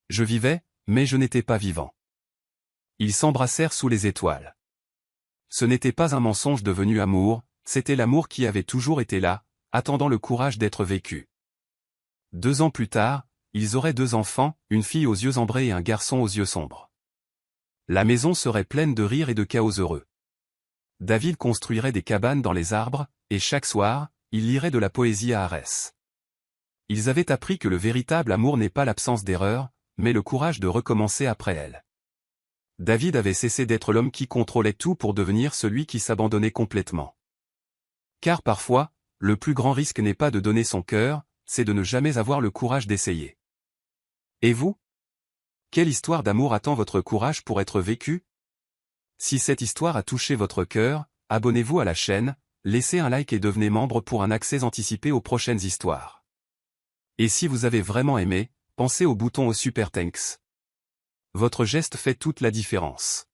Je vivais, mais je n'étais pas vivant. Ils s'embrassèrent sous les étoiles. Ce n'était pas un mensonge devenu amour, c'était l'amour qui avait toujours été là, attendant le courage d'être vécu. 2 ans plus tard, ils auraient 2 enfants, une fille aux yeux ambrés et un garçon aux yeux sombres. La maison serait pleine de rires et de chaos heureux. David construirait des cabanes dans les arbres, et chaque soir, il lirait de la poésie à Arès. Ils avaient appris que le véritable amour n'est pas l'absence d'erreur, mais le courage de recommencer après elle. David avait cessé d'être l'homme qui contrôlait tout pour devenir celui qui s'abandonnait complètement. Car parfois, le plus grand risque n'est pas de donner son cœur, c'est de ne jamais avoir le courage d'essayer. Et vous ? Quelle histoire d'amour attend votre courage pour être vécue ? Si cette histoire a touché votre cœur, abonnez-vous à la chaîne, laissez un like et devenez membre pour un accès anticipé aux prochaines histoires. Et si vous avez vraiment aimé, pensez au bouton au Super Thanks. Votre geste fait toute la différence.